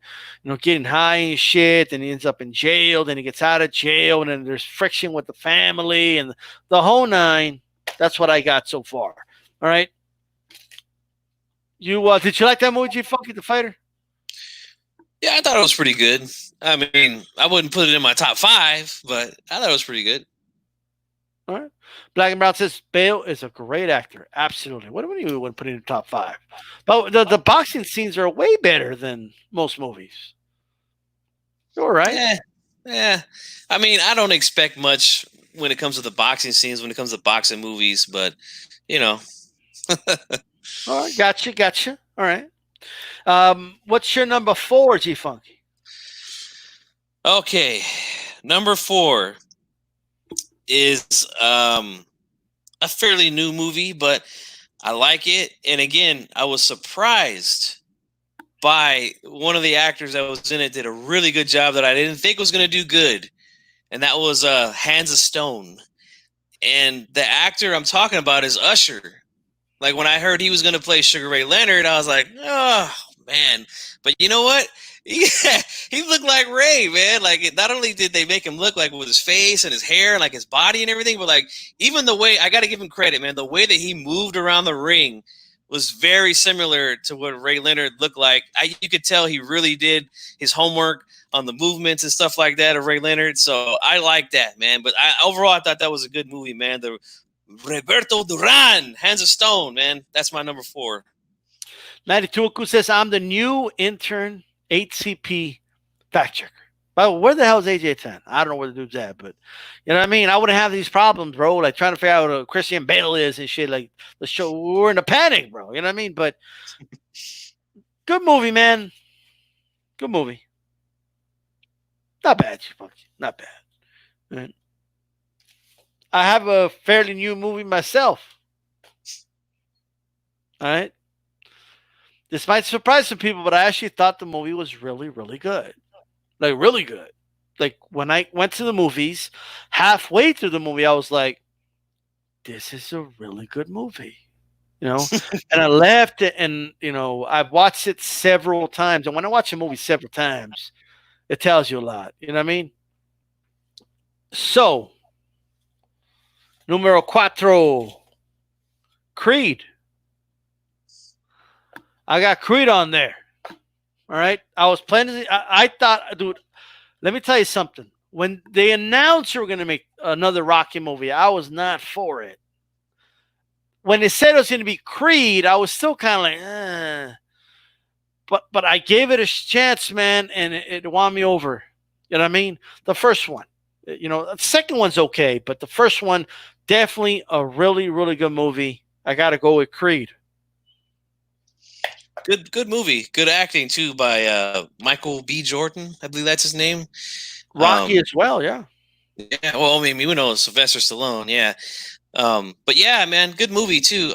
getting high and shit, and he ends up in jail. Then he gets out of jail, and then there's friction with the family and the whole nine. That's what I got so far. All right. You did you like that movie, G Funky the Fighter? Yeah, I thought it was pretty good. I mean, I wouldn't put it in my top 5, but I thought it was pretty good. All right. Black and Brown says Bale is a great actor. Absolutely. What do you want to put in the top 5? But the boxing scenes are way better than most movies. You're right. Yeah. I mean, I don't expect much when it comes to the boxing scenes, when it comes to boxing movies, but All right, gotcha. All right. What's your number 4, G Funky? Okay, number 4 is a fairly new movie, but I like it. And again, I was surprised by one of the actors that was in it. Did a really good job that I didn't think was going to do good, and that was Hands of Stone. And the actor I'm talking about is Usher. Like, when I heard he was going to play Sugar Ray Leonard, I was like, oh, man. But you know what? He looked like Ray, man. Like, not only did they make him look like with his face and his hair and like his body and everything, but like even the way, I got to give him credit, man. The way that he moved around the ring was very similar to what Ray Leonard looked like. You could tell he really did his homework on the movements and stuff like that of Ray Leonard. So I like that, man. But overall, I thought that was a good movie, man. The Roberto Duran, Hands of Stone, man. That's my number 4. 92 says, I'm the new intern HCP fact checker. But where the hell is AJ10? I don't know where the dude's at, but you know what I mean? I wouldn't have these problems, bro. Like trying to figure out what Christian Bale is and shit. Like the show, we're in a panic, bro. You know what I mean? But good movie, man. Good movie. Not bad, not bad. Right. I have a fairly new movie myself. All right. This might surprise some people, but I actually thought the movie was really, really good. Like, really good. Like, when I went to the movies, halfway through the movie, I was like, this is a really good movie. And I left it, and, I've watched it several times. And when I watch a movie several times, it tells you a lot. You know what I mean? So, numero 4, Creed. I got Creed on there. All right. I was planning. I thought, dude, let me tell you something. When they announced they were going to make another Rocky movie, I was not for it. When they said it was going to be Creed, I was still kind of like, But I gave it a chance, man, and it won me over. You know what I mean? The first one. The second one's okay, but the first one, definitely a really, really good movie. I got to go with Creed. Good movie. Good acting, too, by Michael B. Jordan. I believe that's his name. Rocky as well, yeah. Yeah, well, I mean, we know Sylvester Stallone, yeah. But yeah, man, good movie, too.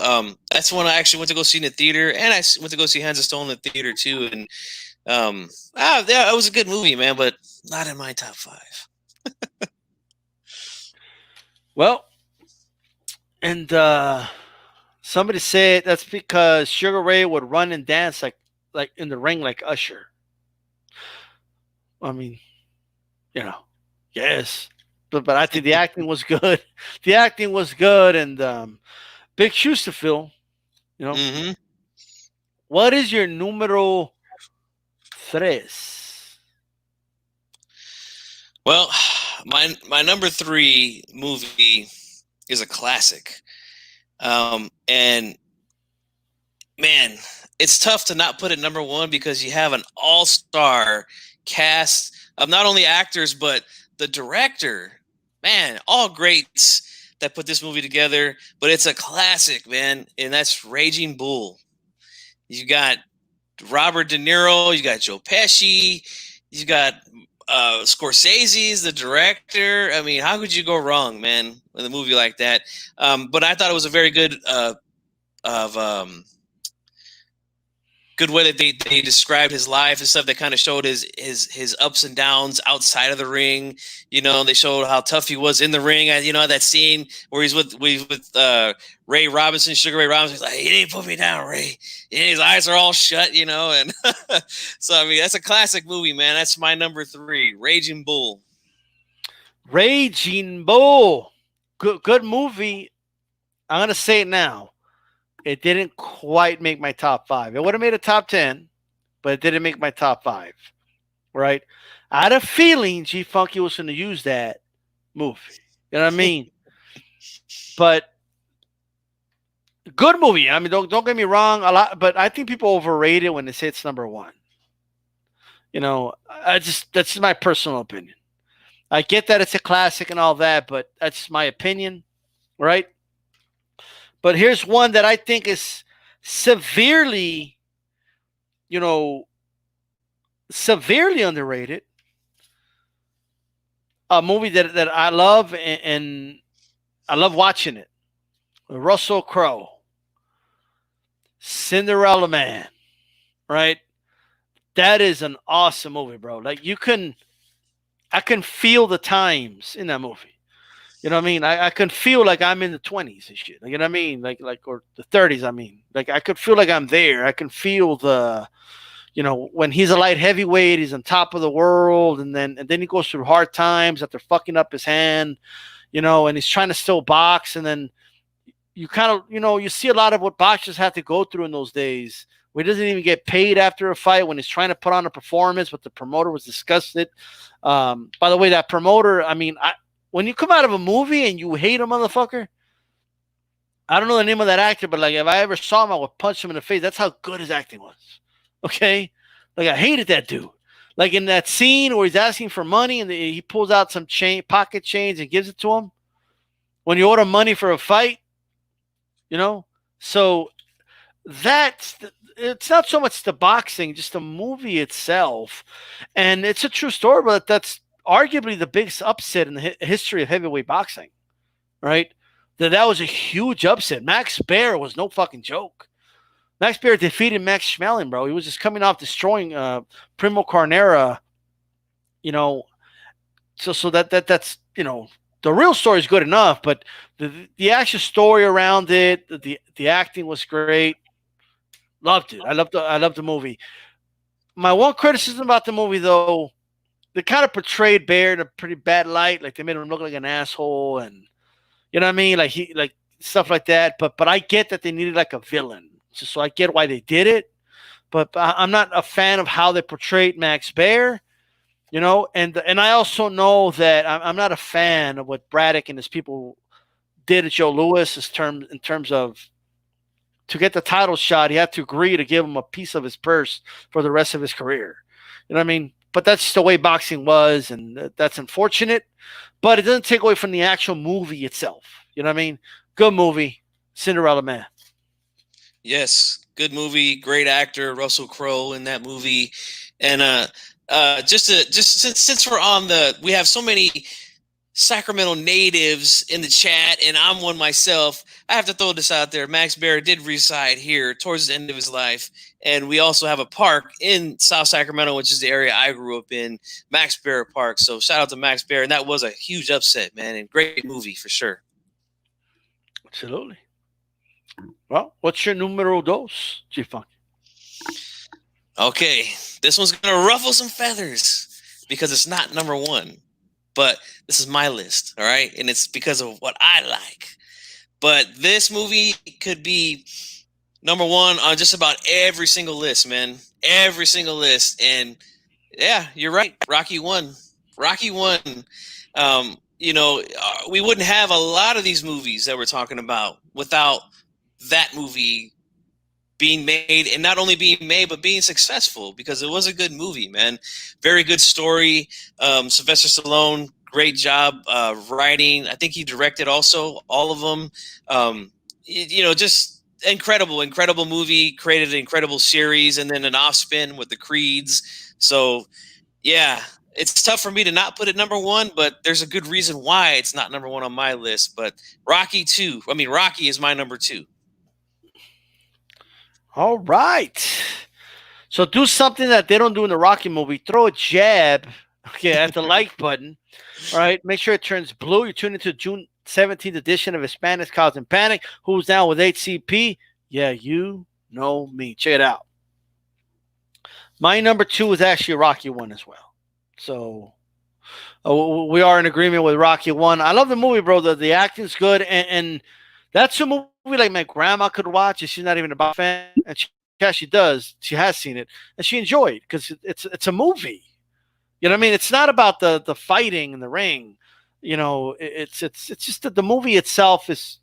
That's one I actually went to go see in the theater, and I went to go see Hands of Stone in the theater, too. And yeah, it was a good movie, man, but not in my top 5. Well, and somebody said that's because Sugar Ray would run and dance like in the ring like Usher. I mean, yes, but I think the acting was good. The acting was good, and big shoes to fill. Mm-hmm. What is your número tres? Well, my number 3 movie is a classic. And man, it's tough to not put it number 1 because you have an all-star cast of not only actors but the director. Man, all greats that put this movie together, but it's a classic, man, and that's Raging Bull. You got Robert De Niro, you got Joe Pesci, you got Scorsese's the director. I mean, how could you go wrong, man, with a movie like that? But I thought it was a very good good way that they described his life and stuff. That kind of showed his ups and downs outside of the ring. You know, they showed how tough he was in the ring. You know, that scene where he's with Ray Robinson, Sugar Ray Robinson. He's like, "He didn't put me down, Ray." And his eyes are all shut, you know. And so, I mean, that's a classic movie, man. That's my number 3, Raging Bull. Raging Bull. Good movie. I'm gonna say it now. It didn't quite make my top 5. It would have made a top 10, but it didn't make my top 5. Right? I had a feeling G Funky was going to use that movie. You know what I mean? But good movie. I mean, don't get me wrong, a lot, but I think people overrate it when they say it's number 1. You know, that's just my personal opinion. I get that it's a classic and all that, but that's my opinion, right? But here's one that I think is severely, severely underrated. A movie that I love and I love watching it. Russell Crowe, Cinderella Man, right? That is an awesome movie, bro. Like I can feel the times in that movie. You know what I mean? I can feel like I'm in the 20s and shit. Like, you know what I mean? Like or the 30s. I mean, like I could feel like I'm there. I can feel when he's a light heavyweight, he's on top of the world, and then he goes through hard times after fucking up his hand, and he's trying to still box, and then you kind of, you see a lot of what boxers have to go through in those days. Where he doesn't even get paid after a fight when he's trying to put on a performance, but the promoter was disgusted. By the way, that promoter, I mean, when you come out of a movie and you hate a motherfucker, I don't know the name of that actor, but like if I ever saw him, I would punch him in the face. That's how good his acting was. Okay? Like I hated that dude. Like in that scene where he's asking for money and he pulls out some pocket change and gives it to him. When you order money for a fight, so it's not so much the boxing, just the movie itself. And it's a true story, but that's arguably the biggest upset in the history of heavyweight boxing, right? That was a huge upset. Max Baer was no fucking joke. Max Baer defeated Max Schmeling, bro. He was just coming off destroying Primo Carnera, So that's the real story is good enough, but the actual story around it, the acting was great. Loved it. I loved the movie. My one criticism about the movie, though, they kind of portrayed Bear in a pretty bad light. Like they made him look like an asshole, and you know what I mean, like stuff like that. But I get that they needed like a villain, so I get why they did it. But I'm not a fan of how they portrayed Max Baer. And I also know that I'm not a fan of what Braddock and his people did to Joe Louis in terms of to get the title shot, he had to agree to give him a piece of his purse for the rest of his career. You know what I mean? But that's just the way boxing was, and that's unfortunate. But it doesn't take away from the actual movie itself. You know what I mean? Good movie, Cinderella Man. Yes, good movie, great actor, Russell Crowe in that movie, and just since we have so many Sacramento natives in the chat, and I'm one myself, I have to throw this out there. Max Baer did reside here towards the end of his life, and we also have a park in South Sacramento, which is the area I grew up in, Max Baer Park. So shout out to Max Baer, and that was a huge upset, man, and great movie for sure. Absolutely. Well, what's your numero dos, G-Funk? Okay, this one's going to ruffle some feathers because it's not number 1. But this is my list, all right? And it's because of what I like. But this movie could be number one on just about every single list, man. Every single list. And yeah, you're right. Rocky 1. Rocky 1. We wouldn't have a lot of these movies that we're talking about without that movie being made, and not only being made, but being successful, because it was a good movie, man. Very good story. Sylvester Stallone, great job writing. I think he directed also all of them. Just incredible movie. Created an incredible series, and then an off spin with the Creeds. So yeah, it's tough for me to not put it number one, but there's a good reason why it's not number one on my list. But Rocky is my number two. All right. So do something that they don't do in the Rocky movie. Throw a jab, okay, at the like button. All right. Make sure it turns blue. You tune into June 17th edition of Hispanics Causing Panic. Who's down with HCP? Yeah, you know me. Check it out. My number two is actually Rocky 1 as well. So we are in agreement with Rocky 1. I love the movie, bro. The acting's good. And that's a movie like my grandma could watch, and she's not even a boxing fan. And she does. She has seen it, and she enjoyed, because it's a movie. You know what I mean? It's not about the fighting in the ring. It's just that the movie itself is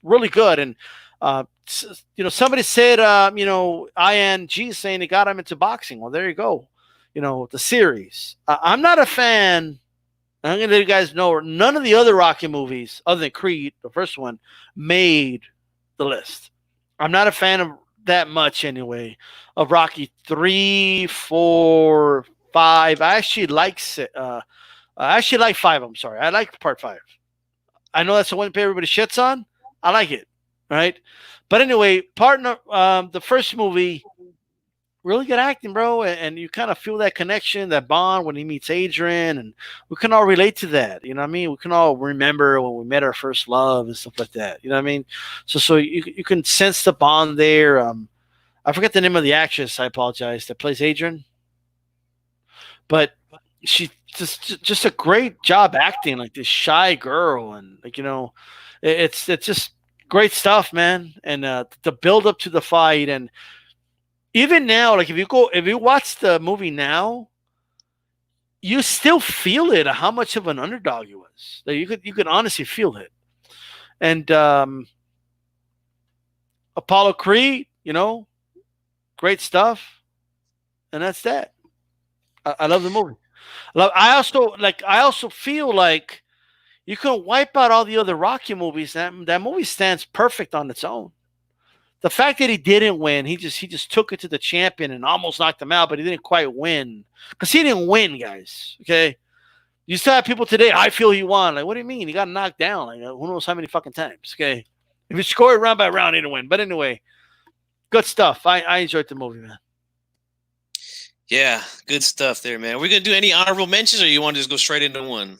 really good. And somebody said, ING saying it got him into boxing. Well, there you go. The series. I'm not a fan. I'm going to let you guys know, none of the other Rocky movies, other than Creed, the first one, made the list. I'm not a fan of that much, anyway, of Rocky 3, 4, 5. I actually like 5. I'm sorry. I like part 5. I know that's the one everybody shits on. I like it, right? But anyway, the first movie, really good acting, bro, and you kind of feel that connection, that bond when he meets Adrian, and we can all relate to that. You know what I mean? We can all remember when we met our first love and stuff like that. You know what I mean? So you can sense the bond there. I forget the name of the actress. I apologize. That plays Adrian, but she just a great job acting like this shy girl, and it's just great stuff, man. And the build up to the fight, and even now, like if you watch the movie now, you still feel it. How much of an underdog he was. Like you could honestly feel it. And Apollo Creed, great stuff. And that's that. I love the movie. I also feel like you can wipe out all the other Rocky movies. That movie stands perfect on its own. The fact that he didn't win, he just took it to the champion and almost knocked him out, but he didn't quite win, because he didn't win, guys. Okay, you still have people today. I feel he won. Like, what do you mean? He got knocked down. Like, who knows how many fucking times? Okay, if you score it round by round, he didn't win. But anyway, good stuff. I enjoyed the movie, man. Yeah, good stuff there, man. Are we gonna do any honorable mentions, or you want to just go straight into one?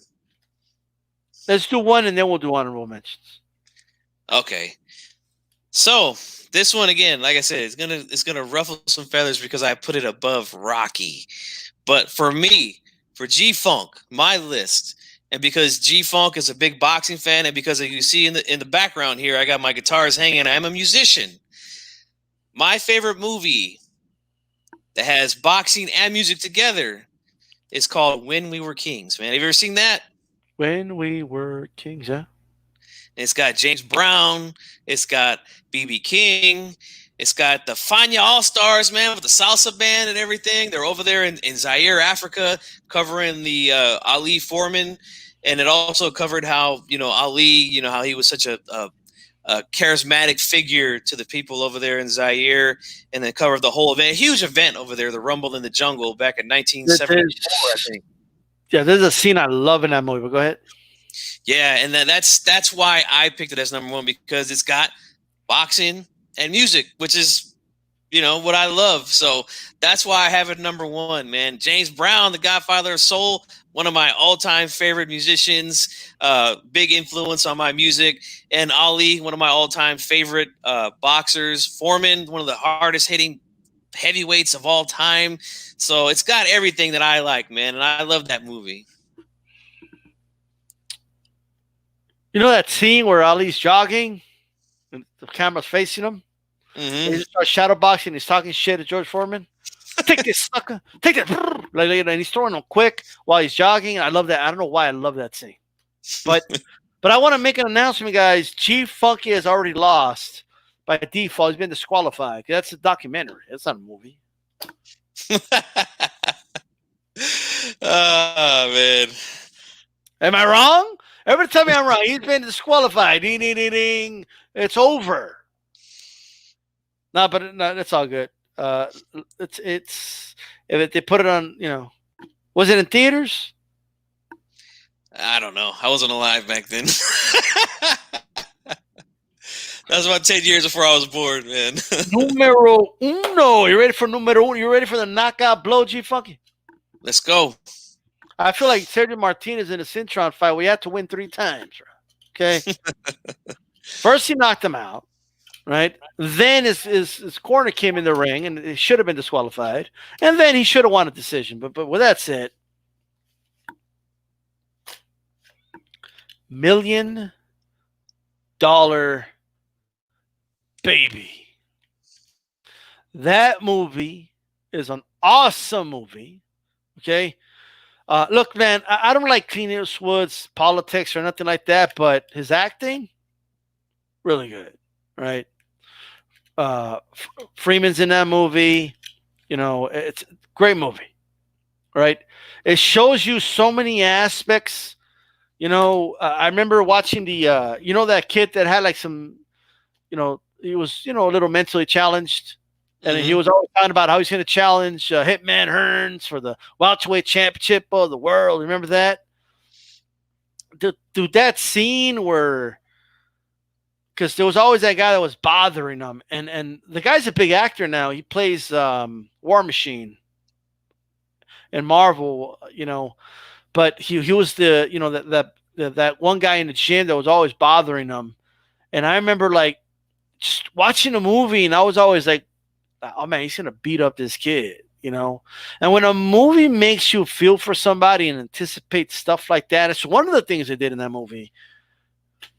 Let's do one, and then we'll do honorable mentions. Okay. So this one, again, like I said, it's gonna ruffle some feathers because I put it above Rocky. But for me, for G-Funk, my list, and because G-Funk is a big boxing fan, and because you see in the background here, I got my guitars hanging. I am a musician. My favorite movie that has boxing and music together is called When We Were Kings. Man, have you ever seen that? When We Were Kings, yeah. It's got James Brown. It's got BB King. It's got the Fania All-Stars, man, with the salsa band and everything. They're over there in Zaire, Africa, covering the Ali Foreman. And it also covered how, Ali, how he was such a charismatic figure to the people over there in Zaire, and then covered the whole event. A huge event over there, the Rumble in the Jungle, back in 1974, I think. Yeah, there's a scene I love in that movie, but go ahead. Yeah, and then that's why I picked it as number one, because it's got boxing and music, which is, what I love. So that's why I have it number one, man. James Brown, the Godfather of Soul, one of my all-time favorite musicians, big influence on my music. And Ali, one of my all-time favorite boxers. Foreman, one of the hardest hitting heavyweights of all time. So it's got everything that I like, man. And I love that movie. You know that scene where Ali's jogging and the camera's facing him? Mm-hmm. He starts shadowboxing. He's talking shit to George Foreman. Take this, sucker. Take that. And he's throwing them quick while he's jogging. I love that. I don't know why I love that scene. But I want to make an announcement, guys. Chief Funky has already lost by default. He's been disqualified. That's a documentary. That's not a movie. Oh, man. Am I wrong? Every time I'm wrong, he's been disqualified. Ding, ding, ding, ding. It's over. No, but no, that's all good. It's if they put it on, was it in theaters? I don't know. I wasn't alive back then. That was about 10 years before I was born, man. Numero uno. You ready for numero uno? You ready for the knockout blow, G Funky? Let's go. I feel like Sergio Martinez in a Cintron fight. We had to win 3 times. Okay. First, he knocked him out. Right. Then his corner came in the ring, and he should have been disqualified. And then he should have won a decision. But with that said, $1 million baby. That movie is an awesome movie. Okay. Look, man, I don't like Clint Eastwood's politics or nothing like that, but his acting, really good. Right. Freeman's in that movie. It's a great movie. Right. It shows you so many aspects. I remember watching the, that kid that had like some, he was, a little mentally challenged. And he was always talking about how he's going to challenge Hitman Hearns for the welterweight championship of the world. Remember that? Dude, that scene where, because there was always that guy that was bothering him. And the guy's a big actor now. He plays War Machine in Marvel, but he was the, that one guy in the gym that was always bothering him. And I remember like just watching the movie, and I was always like, oh man, he's gonna beat up this kid, And when a movie makes you feel for somebody and anticipate stuff like that, it's one of the things they did in that movie.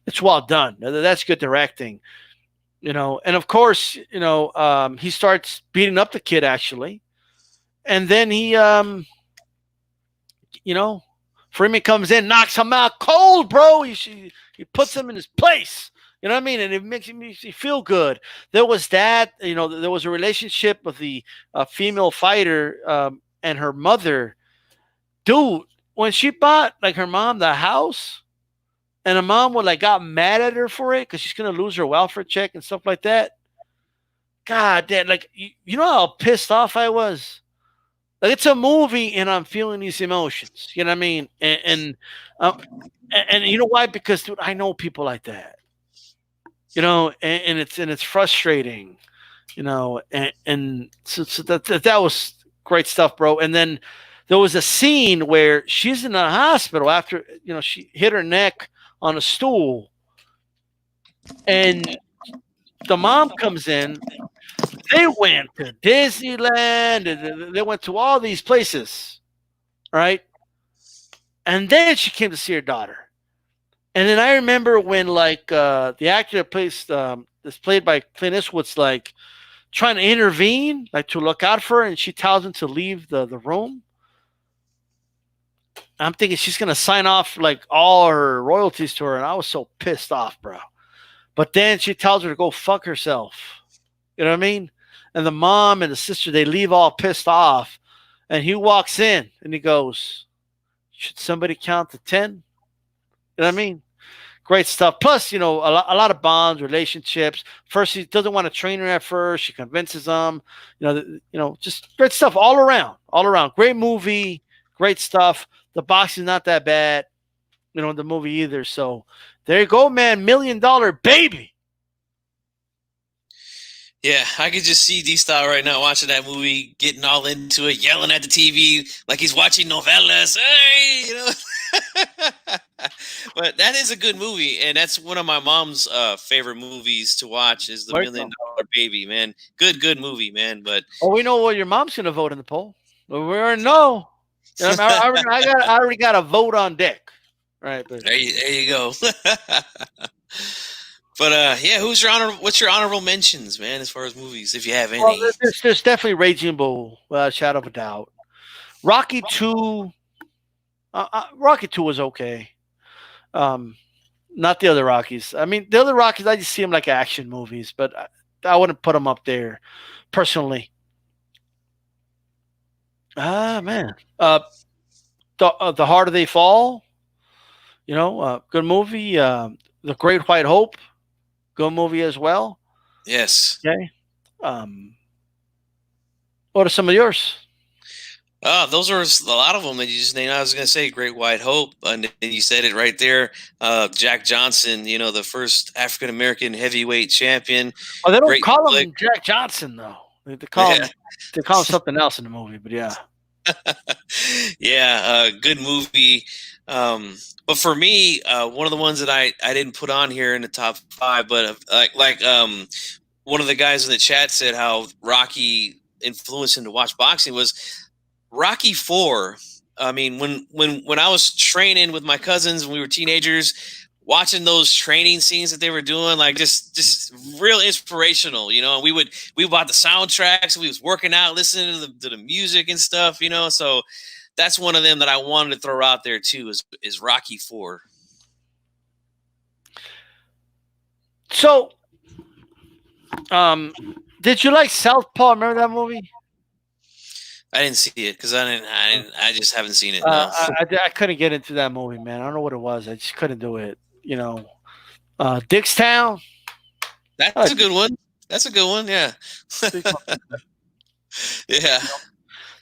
It's well done. That's good directing, And of course, he starts beating up the kid actually, and then he, Freeman comes in, knocks him out cold, bro. He puts him in his place. You know what I mean? And it makes you feel good. There was that, there was a relationship with the female fighter and her mother. Dude, when she bought like her mom the house, and her mom would like got mad at her for it because she's gonna lose her welfare check and stuff like that. God damn, like you know how pissed off I was. Like it's a movie, and I'm feeling these emotions. You know what I mean? And you know why? Because dude, I know people like that. And it's frustrating, and so that was great stuff, bro. And then there was a scene where she's in the hospital after she hit her neck on a stool, and the mom comes in. They went to Disneyland, and they went to all these places, right? And then she came to see her daughter. And then I remember when, like, the actor that plays that's played by Clint Eastwood's like trying to intervene, like to look out for her, and she tells him to leave the room. I'm thinking she's gonna sign off like all her royalties to her, and I was so pissed off, bro. But then she tells her to go fuck herself. You know what I mean? And the mom and the sister, they leave all pissed off, and he walks in and he goes, "Should somebody count to 10?" You know what I mean? Great stuff. Plus, a lot of bonds, relationships. First, he doesn't want to train her at first. She convinces him. Just great stuff all around. All around. Great movie. Great stuff. The boxing's not that bad. The movie either. So there you go, man. $1 million baby. Yeah, I could just see D-Style right now watching that movie, getting all into it, yelling at the TV like he's watching novellas. Hey, But that is a good movie, and that's one of my mom's favorite movies to watch is The $1 Million Baby, man. Good movie, man. But we know what your mom's going to vote in the poll. We already know. I already got a vote on deck. Right. But there you go. But yeah, what's your honorable mentions, man, as far as movies, if you have Well, any? there's definitely Raging Bull, shadow of a doubt. Rocky 2. Rocky 2 was okay. Um, Not the other Rockies. I mean, the other Rockies, I just see them like action movies, but I wouldn't put them up there personally. Man. The Harder They Fall, good movie. The Great White Hope, good movie as well. Yes. Okay. What are some of yours? Those are a lot of them that you just named. I was going to say Great White Hope, and you said it right there. Jack Johnson, the first African American heavyweight champion. Oh, they don't Great call flick. him Jack Johnson though. They call Yeah. him. They call him something else in the movie, but yeah. Yeah, good movie. But for me, one of the ones that I didn't put on here in the top 5, but one of the guys in the chat said how Rocky influenced him to watch boxing was Rocky 4. I mean, when I was training with my cousins when we were teenagers, watching those training scenes that they were doing, like just real inspirational, and we bought the soundtracks, we was working out, listening to the music and stuff, so that's one of them that I wanted to throw out there too, is Rocky 4. So, did you like Southpaw? Remember that movie? I didn't see it because I just haven't seen it. No. I couldn't get into that movie, man. I don't know what it was. I just couldn't do it. Dickstown. That's a good one. That's a good one. Yeah. Yeah.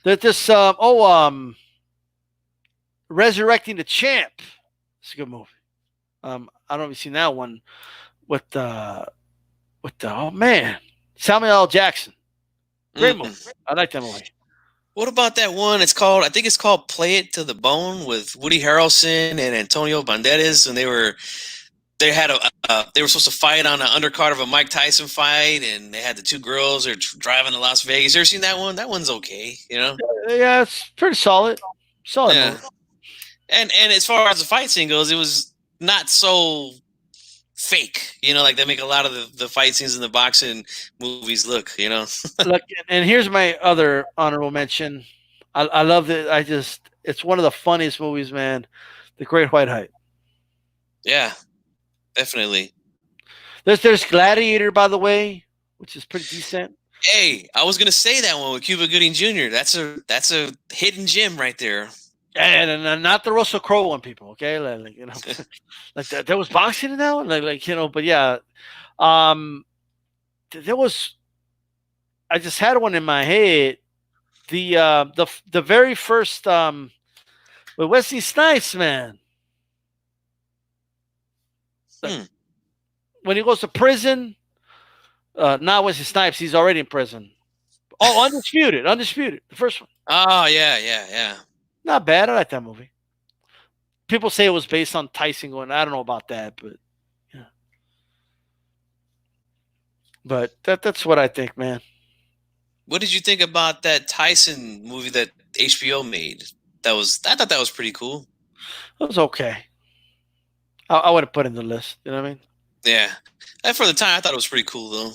There's this. Resurrecting the Champ. It's a good movie. I don't know if you've seen that one with oh man, Samuel L. Jackson. Great movie. I like that movie. What about that one? I think it's called Play It to the Bone with Woody Harrelson and Antonio Banderas, and they were supposed to fight on an undercard of a Mike Tyson fight, and they had the two girls they're driving to Las Vegas. You ever seen that one? That one's okay, Yeah, it's pretty solid. Yeah. Movie. And as far as the fight scene goes, it was not so fake, like they make a lot of the fight scenes in the boxing movies look. Look, and here's my other honorable mention. I love it. It's one of the funniest movies, man. The Great White Hope. Yeah, definitely. There's Gladiator, by the way, which is pretty decent. Hey, I was gonna say that one with Cuba Gooding Jr. That's a hidden gem right there. And not the Russell Crowe one, people. Okay, like there was boxing in that one, but yeah, there was. I just had one in my head. The very first with Wesley Snipes, man. When he goes to prison, not Wesley Snipes. He's already in prison. Oh, Undisputed, the first one. Oh yeah. Not bad. I like that movie. People say it was based on Tyson going. I don't know about that, but yeah. But that's what I think, man. What did you think about that Tyson movie that HBO made? I thought that was pretty cool. It was okay. I would have put it in the list. You know what I mean? Yeah. And for the time, I thought it was pretty cool, though.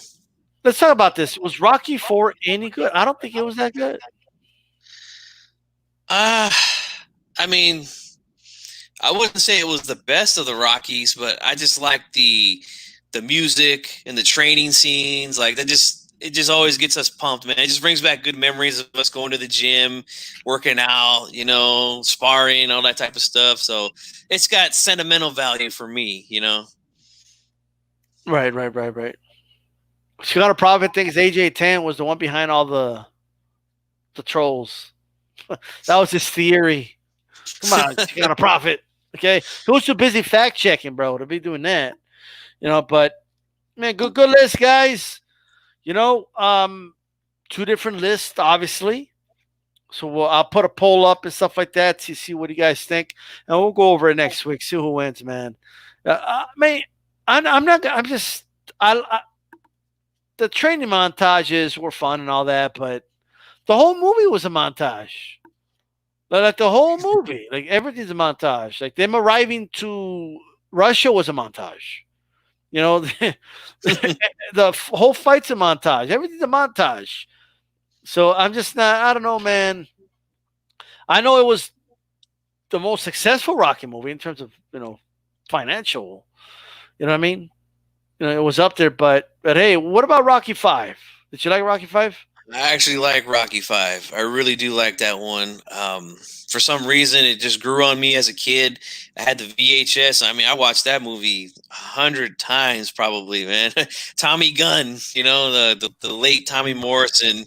Let's talk about this. Was Rocky 4 any good? I don't think it was that good. I mean, I wouldn't say it was the best of the Rockies, but I just like the music and the training scenes. Like it just always gets us pumped, man. It just brings back good memories of us going to the gym, working out, sparring, all that type of stuff. So it's got sentimental value for me, Right. Chicago Prophet thinks AJ Tan was the one behind all the trolls. That was his theory. Come on, Chicago Prophet. Okay, he was too busy fact checking, bro, to be doing that. But man, good list, guys. Two different lists, obviously. So I'll put a poll up and stuff like that to see what you guys think, and we'll go over it next week. See who wins, man. I'm not. I'm just. The training montages were fun and all that, but the whole movie was a montage. Like the whole movie, like everything's a montage. Like them arriving to Russia was a montage. The whole fight's a montage. Everything's a montage. So I'm just not. I don't know, man. I know it was the most successful Rocky movie in terms of financial. You know what I mean? It was up there, but hey, what about Rocky 5? Did you like Rocky 5? I actually like Rocky 5. I really do like that one. For some reason, it just grew on me as a kid. I had the VHS. I mean, I watched that movie 100 times probably, man. Tommy Gunn, the late Tommy Morrison.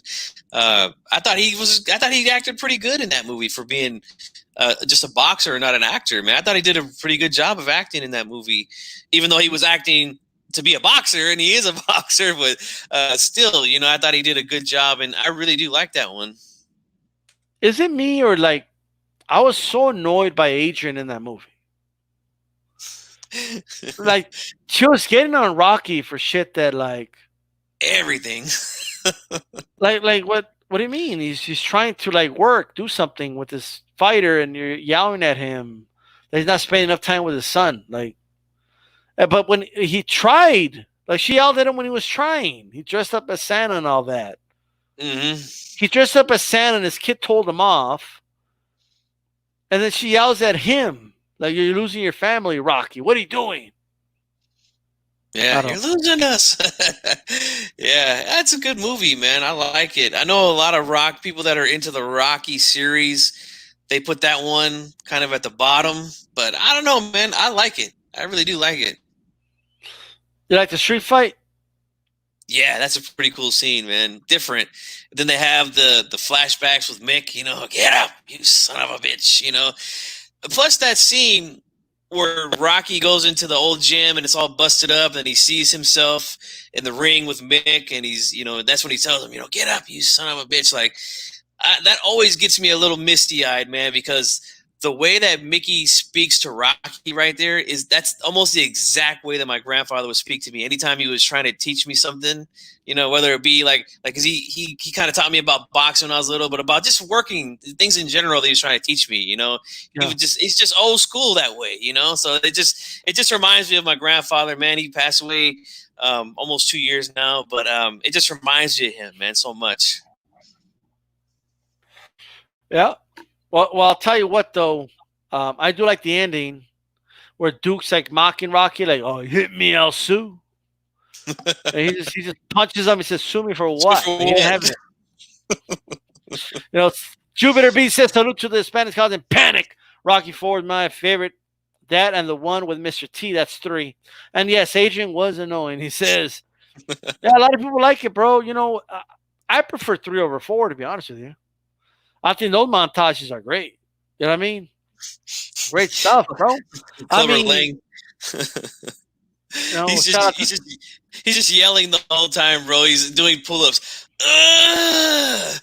I thought he acted pretty good in that movie for being just a boxer and not an actor, man. I thought he did a pretty good job of acting in that movie, even though he was acting to be a boxer, and he is a boxer, but still, I thought he did a good job, and I really do like that one. Is it me, or like I was so annoyed by Adrian in that movie? Like, she was getting on Rocky for shit that, like, everything. like what do you mean? He's trying to, like, do something with this fighter, and you're yelling at him that he's not spending enough time with his son. Like, but when he tried, like, she yelled at him when he was trying. He dressed up as Santa and all that. Mm-hmm. He dressed up as Santa, and his kid told him off. And then she yells at him, like, you're losing your family, Rocky. What are you doing? Yeah, you're losing us. Yeah, that's a good movie, man. I like it. I know a lot of people that are into the Rocky series. They put that one kind of at the bottom, but I don't know, man. I like it. I really do like it. You like the street fight? Yeah, that's a pretty cool scene, man. Different. Then they have the flashbacks with Mick, get up, you son of a bitch, Plus that scene where Rocky goes into the old gym and it's all busted up, and he sees himself in the ring with Mick, and he's, that's when he tells him, get up, you son of a bitch. Like, that always gets me a little misty-eyed, man, because the way that Mickey speaks to Rocky right there that's almost the exact way that my grandfather would speak to me anytime he was trying to teach me something, whether it be like cause he kind of taught me about boxing when I was little, but about just working things in general that he was trying to teach me, Yeah. He's just old school that way, so it just reminds me of my grandfather, man. He passed away almost 2 years now, but it just reminds you of him, man, so much. Yeah. Well, I'll tell you what, though. I do like the ending where Duke's like mocking Rocky, like, "Oh, hit me, I'll sue." And he just punches him. He says, "Sue me for what?" For He didn't have it. Jupiter B says, "Salute to the Spanish cause in panic." Rocky 4 is my favorite. That and the one with Mr. T, that's 3. And yes, Adrian was annoying. He says, "Yeah, a lot of people like it, bro. I prefer 3 over 4, to be honest with you. I think those montages are great. You know what I mean? Great stuff, bro." I mean, he's just yelling the whole time, bro. He's doing pull-ups. I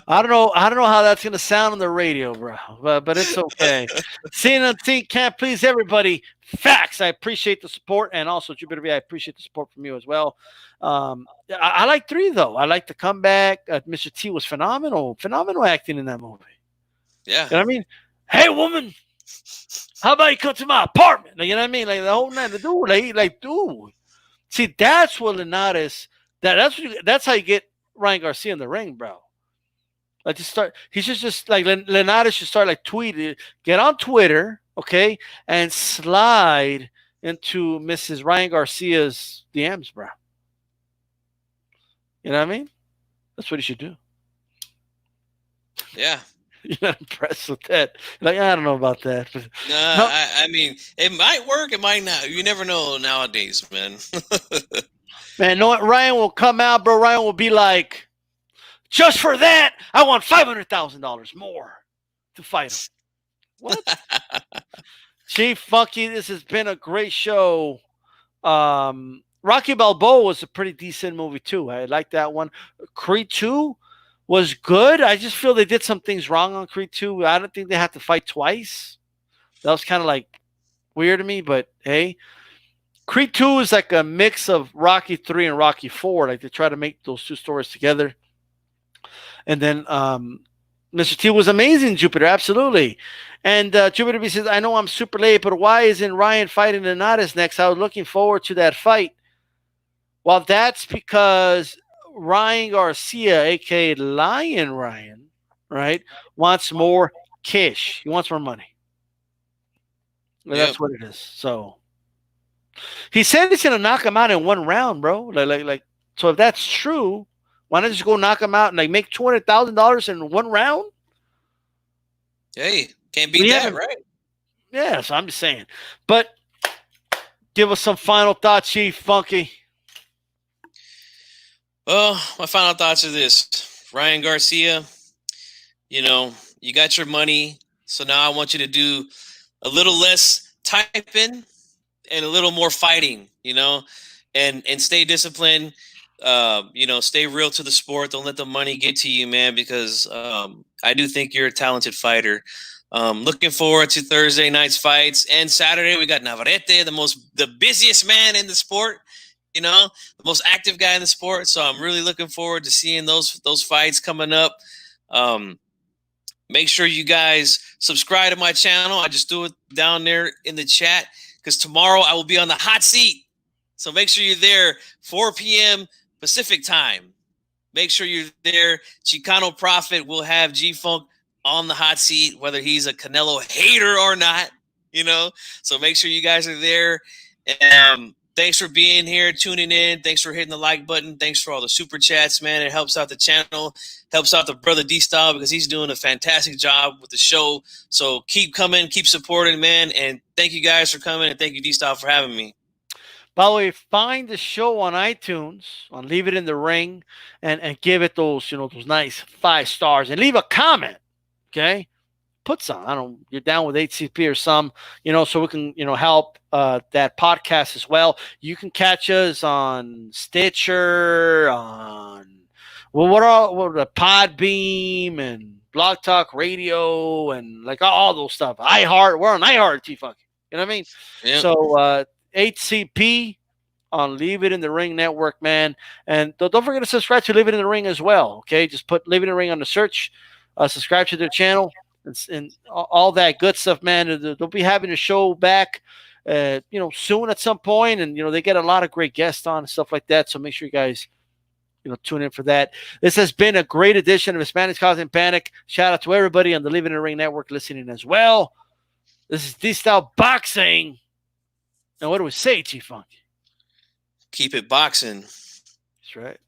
don't know how that's gonna sound on the radio, bro, but it's okay. CNN can't please everybody. Facts. I appreciate the support, and also Jupiter V, I appreciate the support from you as well. I like 3 though. I like the comeback. Mr. T was phenomenal acting in that movie. Yeah, you know what I mean. Hey, woman, how about you come to my apartment? Like, you know what I mean? Like the whole night, the dude, dude. See, that's what Linares. That's how you get Ryan Garcia in the ring, bro. Like, he should just like Linares should start like tweeting, get on Twitter, okay, and slide into Mrs. Ryan Garcia's DMs, bro. You know what I mean? That's what he should do. Yeah. You're not impressed with that. Like, I don't know about that. But, no. I mean, it might work, it might not. You never know nowadays, man. Man, know what? Ryan will come out, bro. Ryan will be like, just for that, I want $500,000 more to fight him. What? Chief Funky, this has been a great show. Rocky Balboa was a pretty decent movie, too. I like that one. Creed 2 was good. I just feel they did some things wrong on Creed 2. I don't think they had to fight twice. That was kind of like weird to me, but hey. Creed 2 is like a mix of Rocky 3 and Rocky 4. Like, they try to make those 2 stories together. And then Mr. T was amazing, Jupiter, absolutely. And Jupiter B says, I know I'm super late, but why isn't Ryan fighting Donatis next? I was looking forward to that fight. Well, that's because Ryan Garcia, aka Lyin Ryan, right, wants more cash. He wants more money. Well, Yep. that's what it is. So he said he's gonna knock him out in one round, bro. Like. So if that's true, why not just go knock him out and like make $200,000 in one round? Hey, can't beat that, right? Yeah, so I'm just saying. But give us some final thoughts, Chief Funky. Well, my final thoughts are this. Ryan Garcia, you know, you got your money. So now I want you to do a little less typing and a little more fighting, and stay disciplined. Stay real to the sport. Don't let the money get to you, man, because I do think you're a talented fighter. Looking forward to Thursday night's fights, and Saturday we got Navarrete, the busiest man in the sport, the most active guy in the sport. So I'm really looking forward to seeing those fights coming up. Make sure you guys subscribe to my channel. I just do it down there in the chat because tomorrow I will be on the hot seat. So make sure you're there, 4 p.m. Pacific time. Make sure you're there. Chicano Prophet will have G-Funk on the hot seat, whether he's a Canelo hater or not, So make sure you guys are there. And thanks for being here, tuning in. Thanks for hitting the like button. Thanks for all the super chats, man. It helps out the channel, helps out the brother D-Style because he's doing a fantastic job with the show. So keep coming, keep supporting, man. And thank you guys for coming, and thank you, D-Style, for having me. By the way, find the show on iTunes, on Leave It in the Ring, and give it those nice 5 stars, and leave a comment. Okay, put some. I don't. You're down with HCP or some, so we can help that podcast as well. You can catch us on Stitcher, on the Podbeam and Blog Talk Radio, and like all those stuff. iHeart. We're on iHeart, T-Funk. You know what I mean? Yep. So HCP on Leave It in the Ring Network, man. And don't forget to subscribe to Leave It in the Ring as well, okay? Just put Leave It in the Ring on the search, subscribe to their channel, and all that good stuff, man. They'll be having a show back, soon at some point, and, they get a lot of great guests on and stuff like that, so make sure you guys, tune in for that. This has been a great edition of Hispanics Causing Panic. Shout out to everybody on the Leave It in the Ring Network listening as well. This is D-Style Boxing. And what do we say, G-Funk? Keep it boxing. That's right.